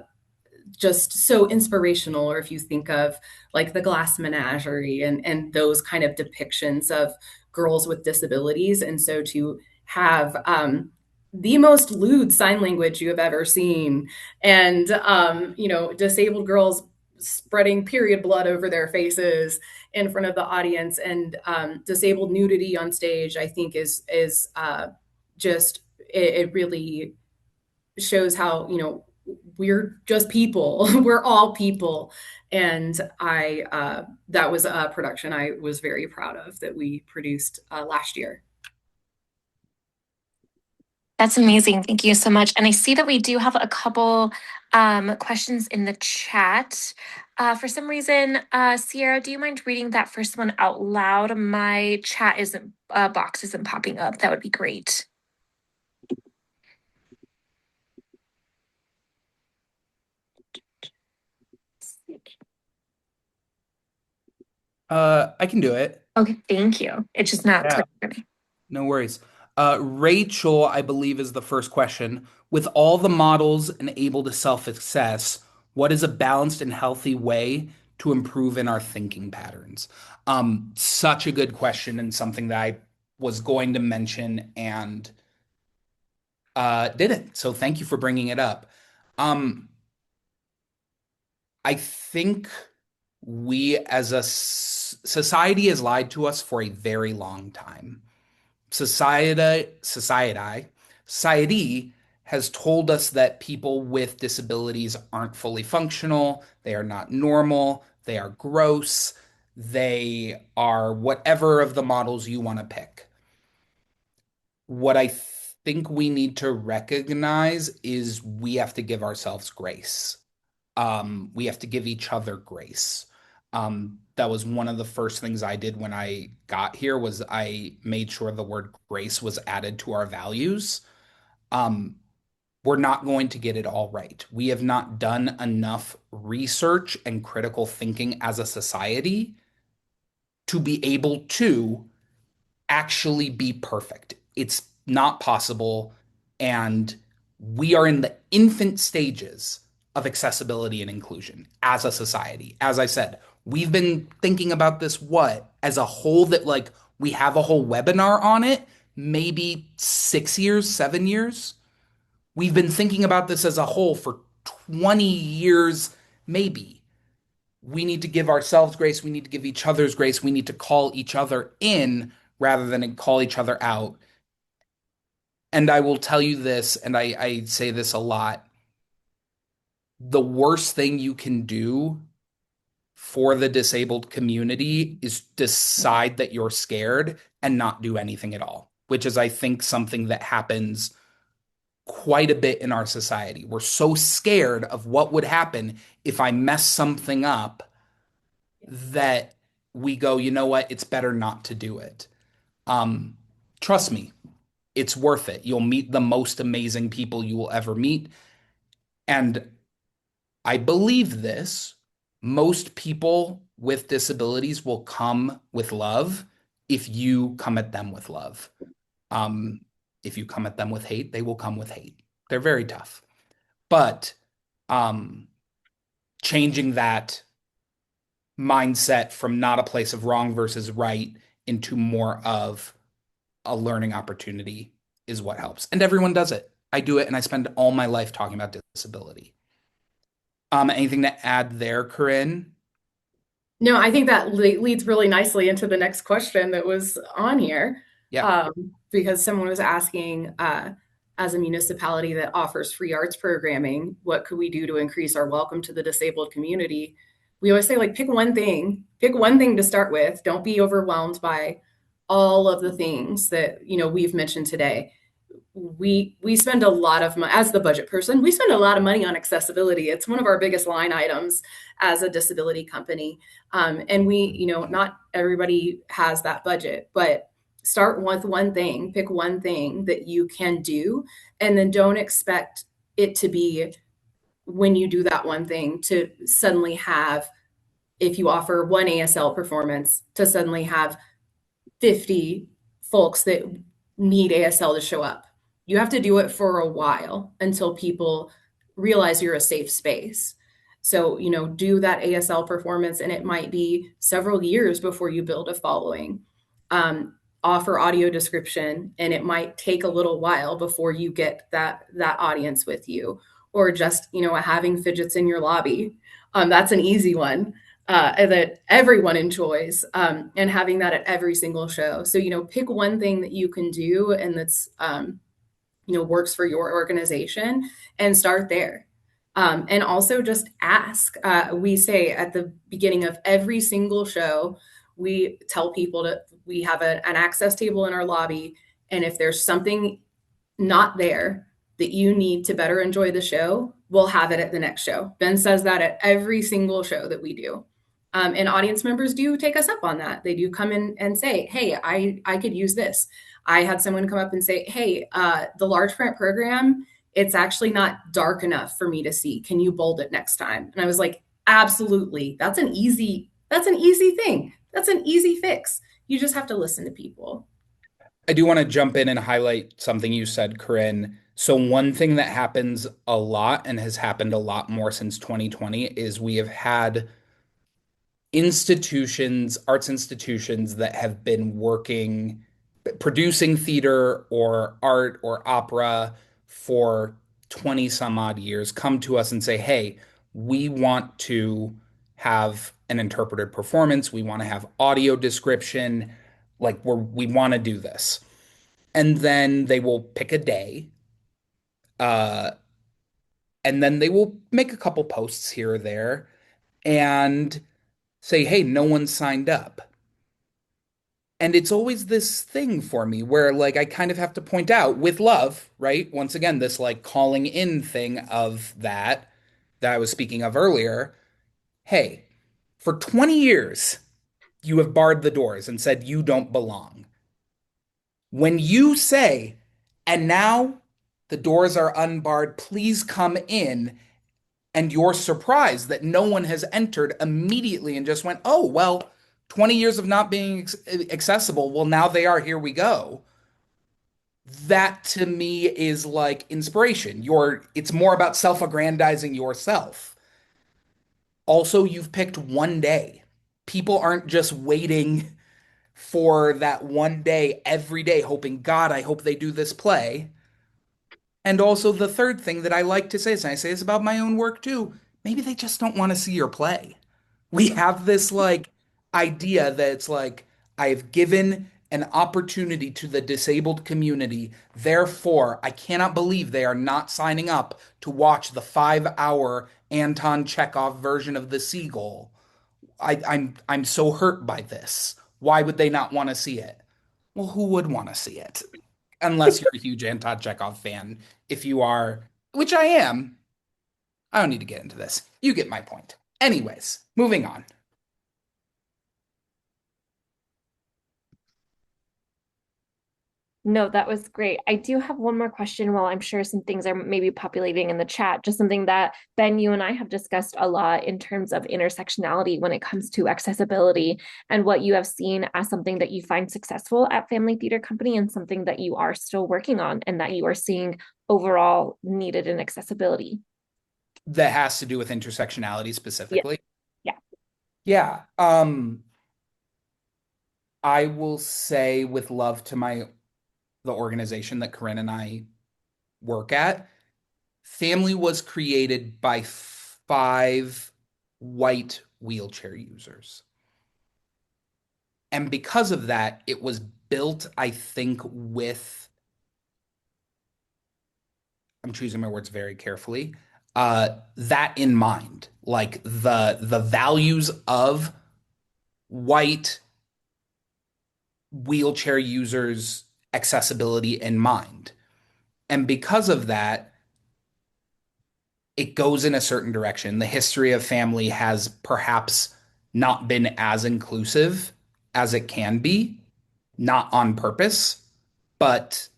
just so inspirational. Or if you think of like the Glass Menagerie and those kind of depictions of girls with disabilities. And so to have the most lewd sign language you have ever seen, and disabled girls spreading period blood over their faces in front of the audience, and disabled nudity on stage, I think is just it really shows how, we're just people. We're all people. And that was a production I was very proud of that we produced last year. That's amazing. Thank you so much. And I see that we do have a couple questions in the chat. For some reason, Sierra, do you mind reading that first one out loud? My chat isn't box isn't popping up. That would be great. I can do it. Okay, thank you. It's just not Yeah. clear for me. No worries. Rachel, I believe, is the first question. With all the models and able to self-assess, what is a balanced and healthy way to improve in our thinking patterns? Such a good question and something that I was going to mention and didn't. So thank you for bringing it up. Um, I think we as a society has lied to us for a very long time. Society has told us that people with disabilities aren't fully functional, they are not normal, they are gross, they are whatever of the models you want to pick. What I think we need to recognize is we have to give ourselves grace. We have to give each other grace. That was one of the first things I did when I got here was I made sure the word grace was added to our values. Um, we're not going to get it all right. We have not done enough research and critical thinking as a society to be able to actually be perfect. It's not possible. And we are in the infant stages of accessibility and inclusion as a society. As I said, we've been thinking about this, what, as a whole, that like we have a whole webinar on it, maybe 6 years, 7 years. We've been thinking about this as a whole for 20 years, maybe. We need to give ourselves grace. We need to give each other's grace. We need to call each other in rather than call each other out. And I will tell you this, and I say this a lot, the worst thing you can do for the disabled community is decide that you're scared and not do anything at all, which is, I think, something that happens quite a bit in our society. We're so scared of what would happen if I mess something up that we go, you know what, it's better not to do it. Um, Trust me, it's worth it. You'll meet the most amazing people you will ever meet. And I believe this. Most people with disabilities will come with love if you come at them with love. Um, if you come at them with hate, they will come with hate. They're very tough. But um, changing that mindset from not a place of wrong versus right into more of a learning opportunity is what helps. And everyone does it. I do it and I spend all my life talking about disability. Anything to add there, Corinne? No, I think that leads really nicely into the next question that was on here, Yeah. because someone was asking, as a municipality that offers free arts programming, what could we do to increase our welcome to the disabled community? We always say, like, pick one thing to start with. Don't be overwhelmed by all of the things that, we've mentioned today. We spend a lot of money as the budget person. We spend a lot of money on accessibility. It's one of our biggest line items as a disability company, and not everybody has that budget, but start with one thing. Pick one thing that you can do, and then don't expect it to be, when you do that one thing, to suddenly have, if you offer one ASL performance, to suddenly have 50 folks that need ASL to show up. You have to do it for a while until people realize you're a safe space. So, do that ASL performance, and it might be several years before you build a following. Offer audio description, and it might take a little while before you get that audience with you. Or just, having fidgets in your lobby. That's an easy one that everyone enjoys, and having that at every single show. So, pick one thing that you can do and that's, works for your organization, and start there. And also just ask. We say at the beginning of every single show, we tell people we have an access table in our lobby. And if there's something not there that you need to better enjoy the show, we'll have it at the next show. Ben says that at every single show that we do. And audience members do take us up on that. They do come in and say, hey, I could use this. I had someone come up and say, hey, the large print program, it's actually not dark enough for me to see. Can you bold it next time? And I was like, absolutely. That's an easy thing. That's an easy fix. You just have to listen to people. I do want to jump in and highlight something you said, Corinne. So one thing that happens a lot and has happened a lot more since 2020 is we have had institutions, arts institutions that have been working, producing theater or art or opera for 20 some odd years come to us and say, hey, we want to have an interpreted performance. We want to have audio description. We want to do this. And then they will pick a day. Uh, and then they will make a couple posts here or there and say, hey, no one signed up. And it's always this thing for me where I kind of have to point out with love, right? Once again, this calling in thing of that I was speaking of earlier. Hey, for 20 years, you have barred the doors and said you don't belong. When you say, and now the doors are unbarred, please come in, and you're surprised that no one has entered immediately and just went, oh, well, 20 years of not being accessible. Well, now they are. Here we go. That to me is like inspiration. It's more about self-aggrandizing yourself. Also, you've picked one day. People aren't just waiting for that one day every day, hoping, God, I hope they do this play. And also, the third thing that I like to say is, and I say this about my own work too, maybe they just don't want to see your play. We have this idea that it's I've given an opportunity to the disabled community. Therefore, I cannot believe they are not signing up to watch the 5 hour Anton Chekhov version of The Seagull. I'm so hurt by this. Why would they not want to see it? Well, who would want to see it? Unless you're a huge Anton Chekhov fan. If you are, which I am, I don't need to get into this. You get my point. Anyways, moving on. No, that was great. I do have one more question. While I'm sure some things are maybe populating in the chat, just something that Ben, you and I have discussed a lot in terms of intersectionality when it comes to accessibility and what you have seen as something that you find successful at Phamaly Theater Company and something that you are still working on and that you are seeing overall needed in accessibility. That has to do with intersectionality Yeah. specifically. Yeah. Yeah. I will say with love to the organization that Corinne and I work at, Phamaly was created by 5 white wheelchair users. And because of that, it was built, I think, with, I'm choosing my words very carefully, that in mind, like the values of white wheelchair users' accessibility in mind. And because of that, it goes in a certain direction. The history of Phamaly has perhaps not been as inclusive as it can be, not on purpose, but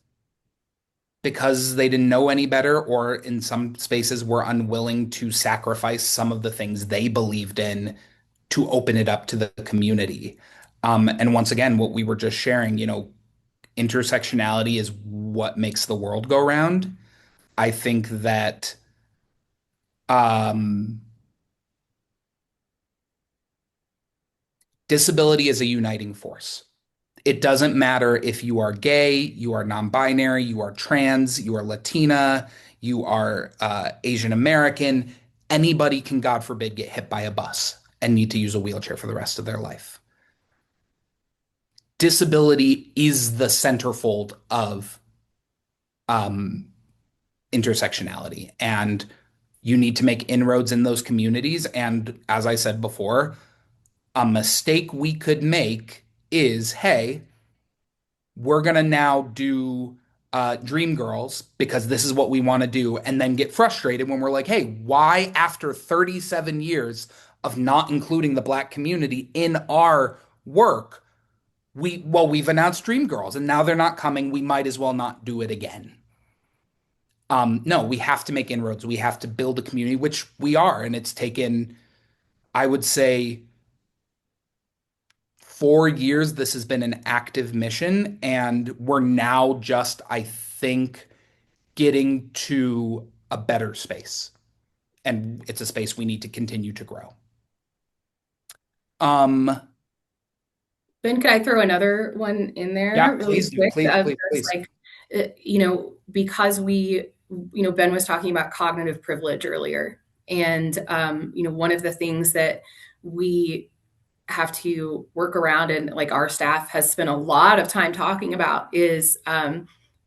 because they didn't know any better, or in some spaces were unwilling to sacrifice some of the things they believed in to open it up to the community. And once again, what we were just sharing, intersectionality is what makes the world go round. I think that um, disability is a uniting force. It doesn't matter if you are gay, you are non-binary, you are trans, you are Latina, you are Asian American. Anybody can, God forbid, get hit by a bus and need to use a wheelchair for the rest of their life. Disability is the centerfold of um, intersectionality, and you need to make inroads in those communities. And as I said before, a mistake we could make is, hey, we're going to now do Dream Girls because this is what we want to do, and then get frustrated when we're like, hey, why after 37 years of not including the Black community in our work, we've announced Dream Girls and now they're not coming. We might as well not do it again. No, we have to make inroads. We have to build a community, which we are. And it's taken, I would say, 4 years, this has been an active mission, and we're now just, I think, getting to a better space. And it's a space we need to continue to grow. Um, Ben, could I throw another one in yeah, there really please do. quick? Please, Of please, just please. like, because Ben was talking about cognitive privilege earlier. And, one of the things that we have to work around and like our staff has spent a lot of time talking about is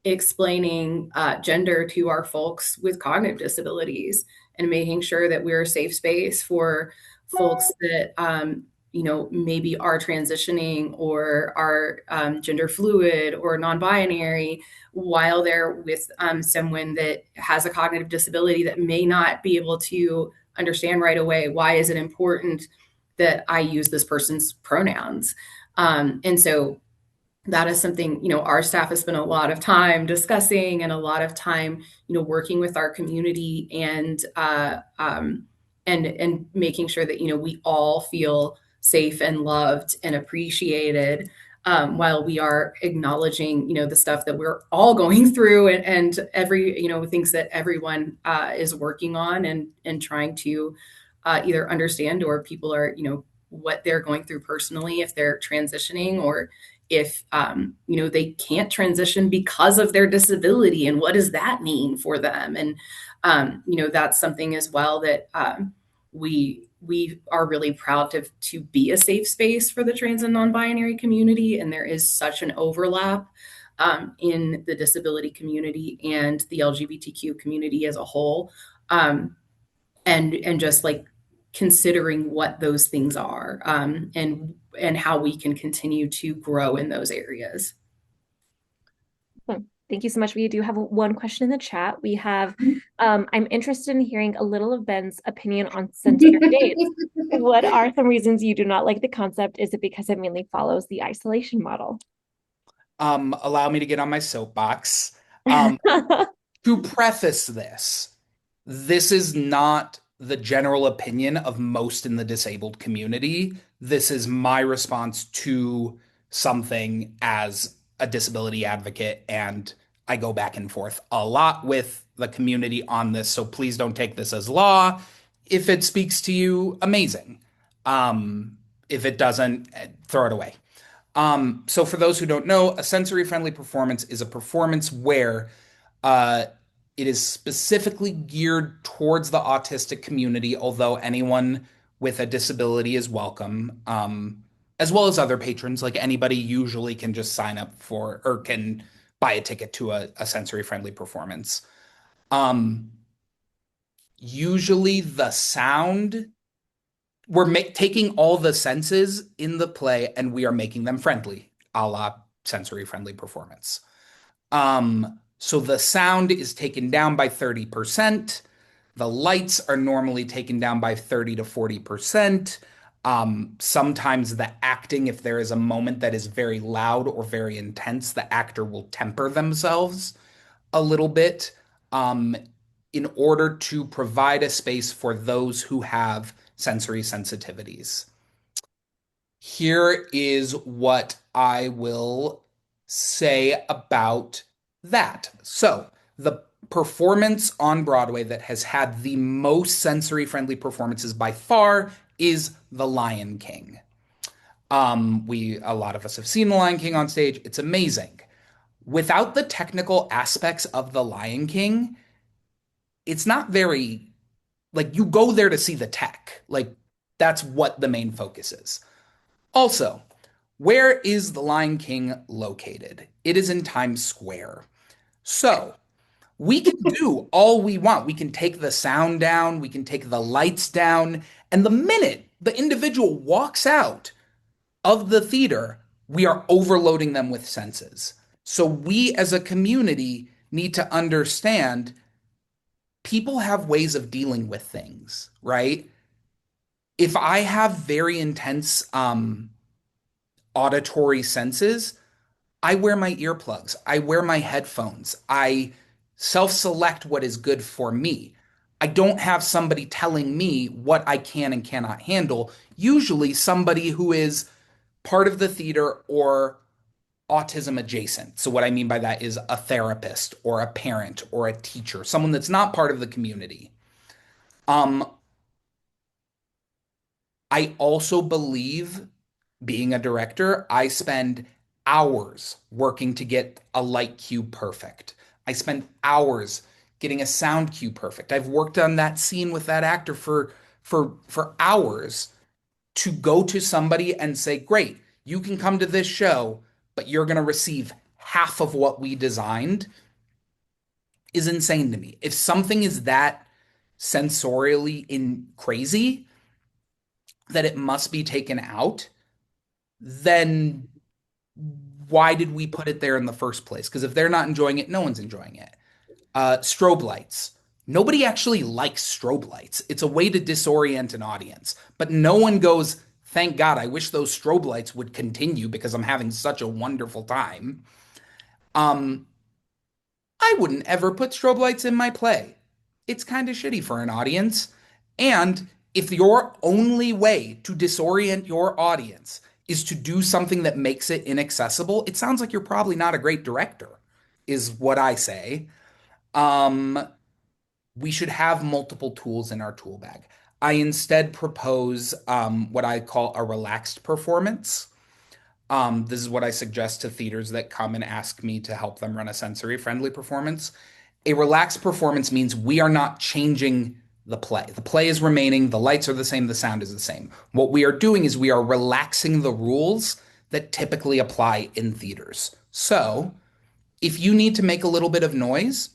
explaining gender to our folks with cognitive disabilities and making sure that we're a safe space for folks that maybe are transitioning or are gender fluid or non-binary while they're with someone that has a cognitive disability that may not be able to understand right away why is it important that I use this person's pronouns. And so that is something, our staff has spent a lot of time discussing and a lot of time, working with our community and making sure that, we all feel safe and loved and appreciated while we are acknowledging, the stuff that we're all going through and every, things that everyone is working on and trying to either understand or people are, what they're going through personally if they're transitioning or if they can't transition because of their disability and what does that mean for them and that's something as well that we are really proud to be a safe space for the trans and non-binary community, and there is such an overlap in the disability community and the LGBTQ community as a whole, and just like considering what those things are and how we can continue to grow in those areas. Thank you so much. We do have one question in the chat. We have, I'm interested in hearing a little of Ben's opinion on sensory dates. What are some reasons you do not like the concept? Is it because it mainly follows the isolation model? Allow me to get on my soapbox. To preface this, this is not the general opinion of most in the disabled community. This is my response to something as a disability advocate, and I go back and forth a lot with the community on this, so please don't take this as law. If it speaks to you, amazing. If it doesn't, throw it away. So for those who don't know, a sensory-friendly performance is a performance where uh, it is specifically geared towards the autistic community, although anyone with a disability is welcome, as well as other patrons. Like anybody usually can just sign up for or can buy a ticket to a sensory-friendly performance. Usually the sound, we're taking all the senses in the play and we are making them friendly, a la sensory-friendly performance. So the sound is taken down by 30%. The lights are normally taken down by 30 to 40%. Sometimes the acting, if there is a moment that is very loud or very intense, the actor will temper themselves a little bit in order to provide a space for those who have sensory sensitivities. Here is what I will say about that. So, the performance on Broadway that has had the most sensory friendly performances by far is The Lion King. A lot of us have seen The Lion King on stage. It's amazing. Without the technical aspects of The Lion King, it's not very, like, you go there to see the tech. Like, that's what the main focus is. Also, where is The Lion King located? It is in Times Square. So, we can do all we want. We can take the sound down, we can take the lights down, and the minute the individual walks out of the theater, we are overloading them with senses. So, we as a community need to understand people have ways of dealing with things, right? If I have very intense auditory senses, I wear my earplugs, I wear my headphones, I self select what is good for me. I don't have somebody telling me what I can and cannot handle. Usually, somebody who is part of the theater or autism adjacent. So what I mean by that is a therapist or a parent or a teacher, someone that's not part of the community. Um, I also believe, being a director, I spend hours working to get a light cue perfect. I spend hours getting a sound cue perfect. I've worked on that scene with that actor for hours to go to somebody and say, "Great, you can come to this show, but you're going to receive half of what we designed," is insane to me. If something is that sensorially in crazy that it must be taken out, then why did we put it there in the first place? Because if they're not enjoying it, no one's enjoying it. Strobe lights. Nobody actually likes strobe lights. It's a way to disorient an audience, but no one goes, "Thank God, I wish those strobe lights would continue because I'm having such a wonderful time." Um, I wouldn't ever put strobe lights in my play. It's kind of shitty for an audience. And if your only way to disorient your audience is to do something that makes it inaccessible, it sounds like you're probably not a great director, is what I say. Um, we should have multiple tools in our tool bag. I instead propose what I call a relaxed performance. This is what I suggest to theaters that come and ask me to help them run a sensory friendly performance. A relaxed performance means we are not changing the play. The play is remaining, the lights are the same, the sound is the same. What we are doing is we are relaxing the rules that typically apply in theaters. So, if you need to make a little bit of noise,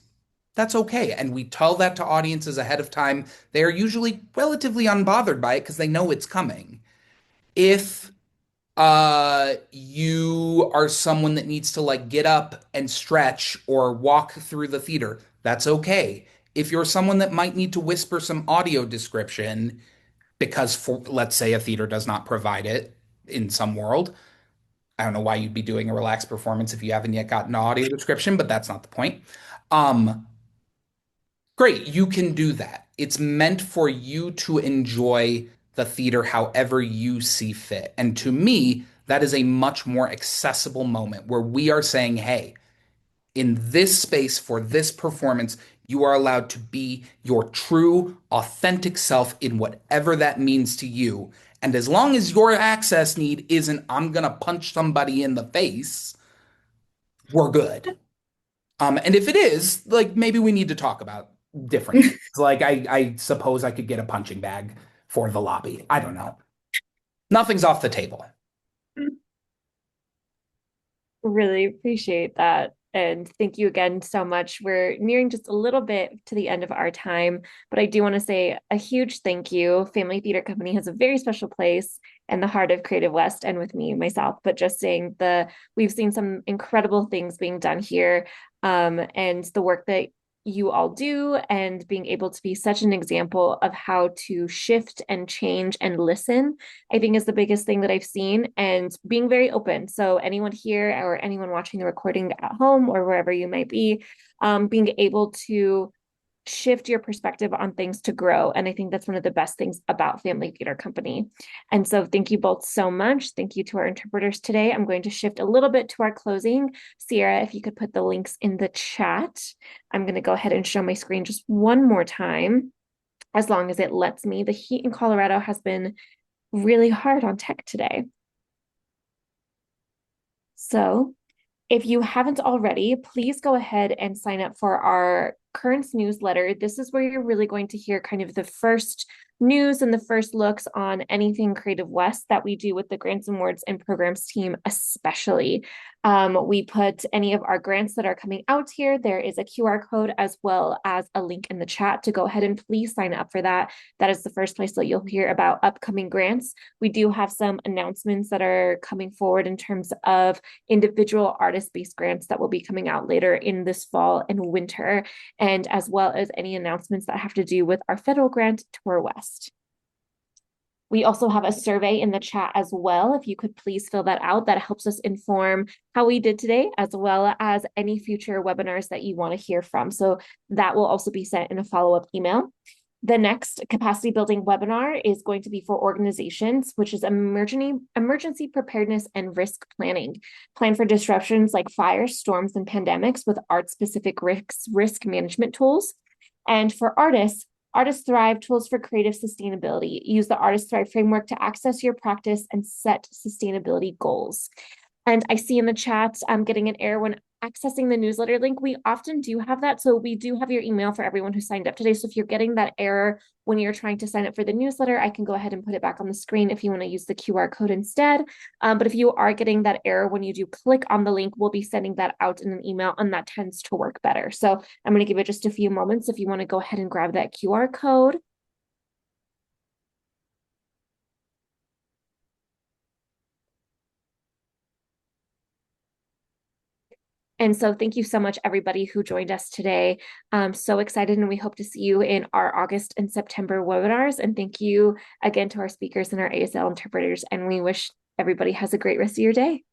that's okay. And we tell that to audiences ahead of time. They are usually relatively unbothered by it because they know it's coming. If you are someone that needs to like get up and stretch or walk through the theater, that's okay. If you're someone that might need to whisper some audio description because for let's say a theater does not provide it in some world, I don't know why you'd be doing a relaxed performance if you haven't yet gotten an audio description, but that's not the point. Um, Great, you can do that. It's meant for you to enjoy the theater however you see fit. And to me, that is a much more accessible moment where we are saying, "Hey, in this space for this performance, you are allowed to be your true, authentic self in whatever that means to you. And as long as your access need isn't, I'm going to punch somebody in the face, we're good." And if it is, like maybe we need to talk about different things. Like I suppose I could get a punching bag for the lobby. I don't know. Nothing's off the table. Really appreciate that. And thank you again so much. We're nearing just a little bit to the end of our time, but I do want to say a huge thank you. Phamaly Theater Company has a very special place in the heart of Creative West and with me myself, but just saying we've seen some incredible things being done here, and the work that you all do and being able to be such an example of how to shift and change and listen, I think is the biggest thing that I've seen, and being very open. So anyone here or anyone watching the recording at home or wherever you might be, being able to shift your perspective on things to grow. And I think that's one of the best things about Phamaly Theater Company. And so thank you both so much. Thank you to our interpreters today. I'm going to shift a little bit to our closing. Sierra, if you could put the links in the chat. I'm going to go ahead and show my screen just one more time, as long as it lets me. The heat in Colorado has been really hard on tech today. So if you haven't already, please go ahead and sign up for our Currents newsletter. This is where you're really going to hear kind of the first news and the first looks on anything Creative West that we do with the Grants and Awards and Programs team, especially. We put any of our grants that are coming out here. There is a QR code as well as a link in the chat to go ahead and please sign up for that. That is the first place that you'll hear about upcoming grants. We do have some announcements that are coming forward in terms of individual artist-based grants that will be coming out later in this fall and winter, and as well as any announcements that have to do with our federal grant, Tour West. We also have a survey in the chat as well. If you could please fill that out, that helps us inform how we did today, as well as any future webinars that you want to hear from. So that will also be sent in a follow-up email. The next capacity building webinar is going to be for organizations, which is emergency preparedness and risk planning. Plan for disruptions like fires, storms, and pandemics with art-specific risk management tools. And for artists, Artist Thrive tools for creative sustainability. Use the Artist Thrive framework to access your practice and set sustainability goals. And I see in the chat, I'm getting an error when accessing the newsletter link. We often do have that. So we do have your email for everyone who signed up today. So if you're getting that error when you're trying to sign up for the newsletter, I can go ahead and put it back on the screen if you want to use the QR code instead. But if you are getting that error when you do click on the link, we'll be sending that out in an email, and that tends to work better. So I'm going to give it just a few moments if you want to go ahead and grab that QR code. And so thank you so much, everybody who joined us today. I'm so excited, and we hope to see you in our August and September webinars. And thank you again to our speakers and our ASL interpreters. And we wish everybody has a great rest of your day.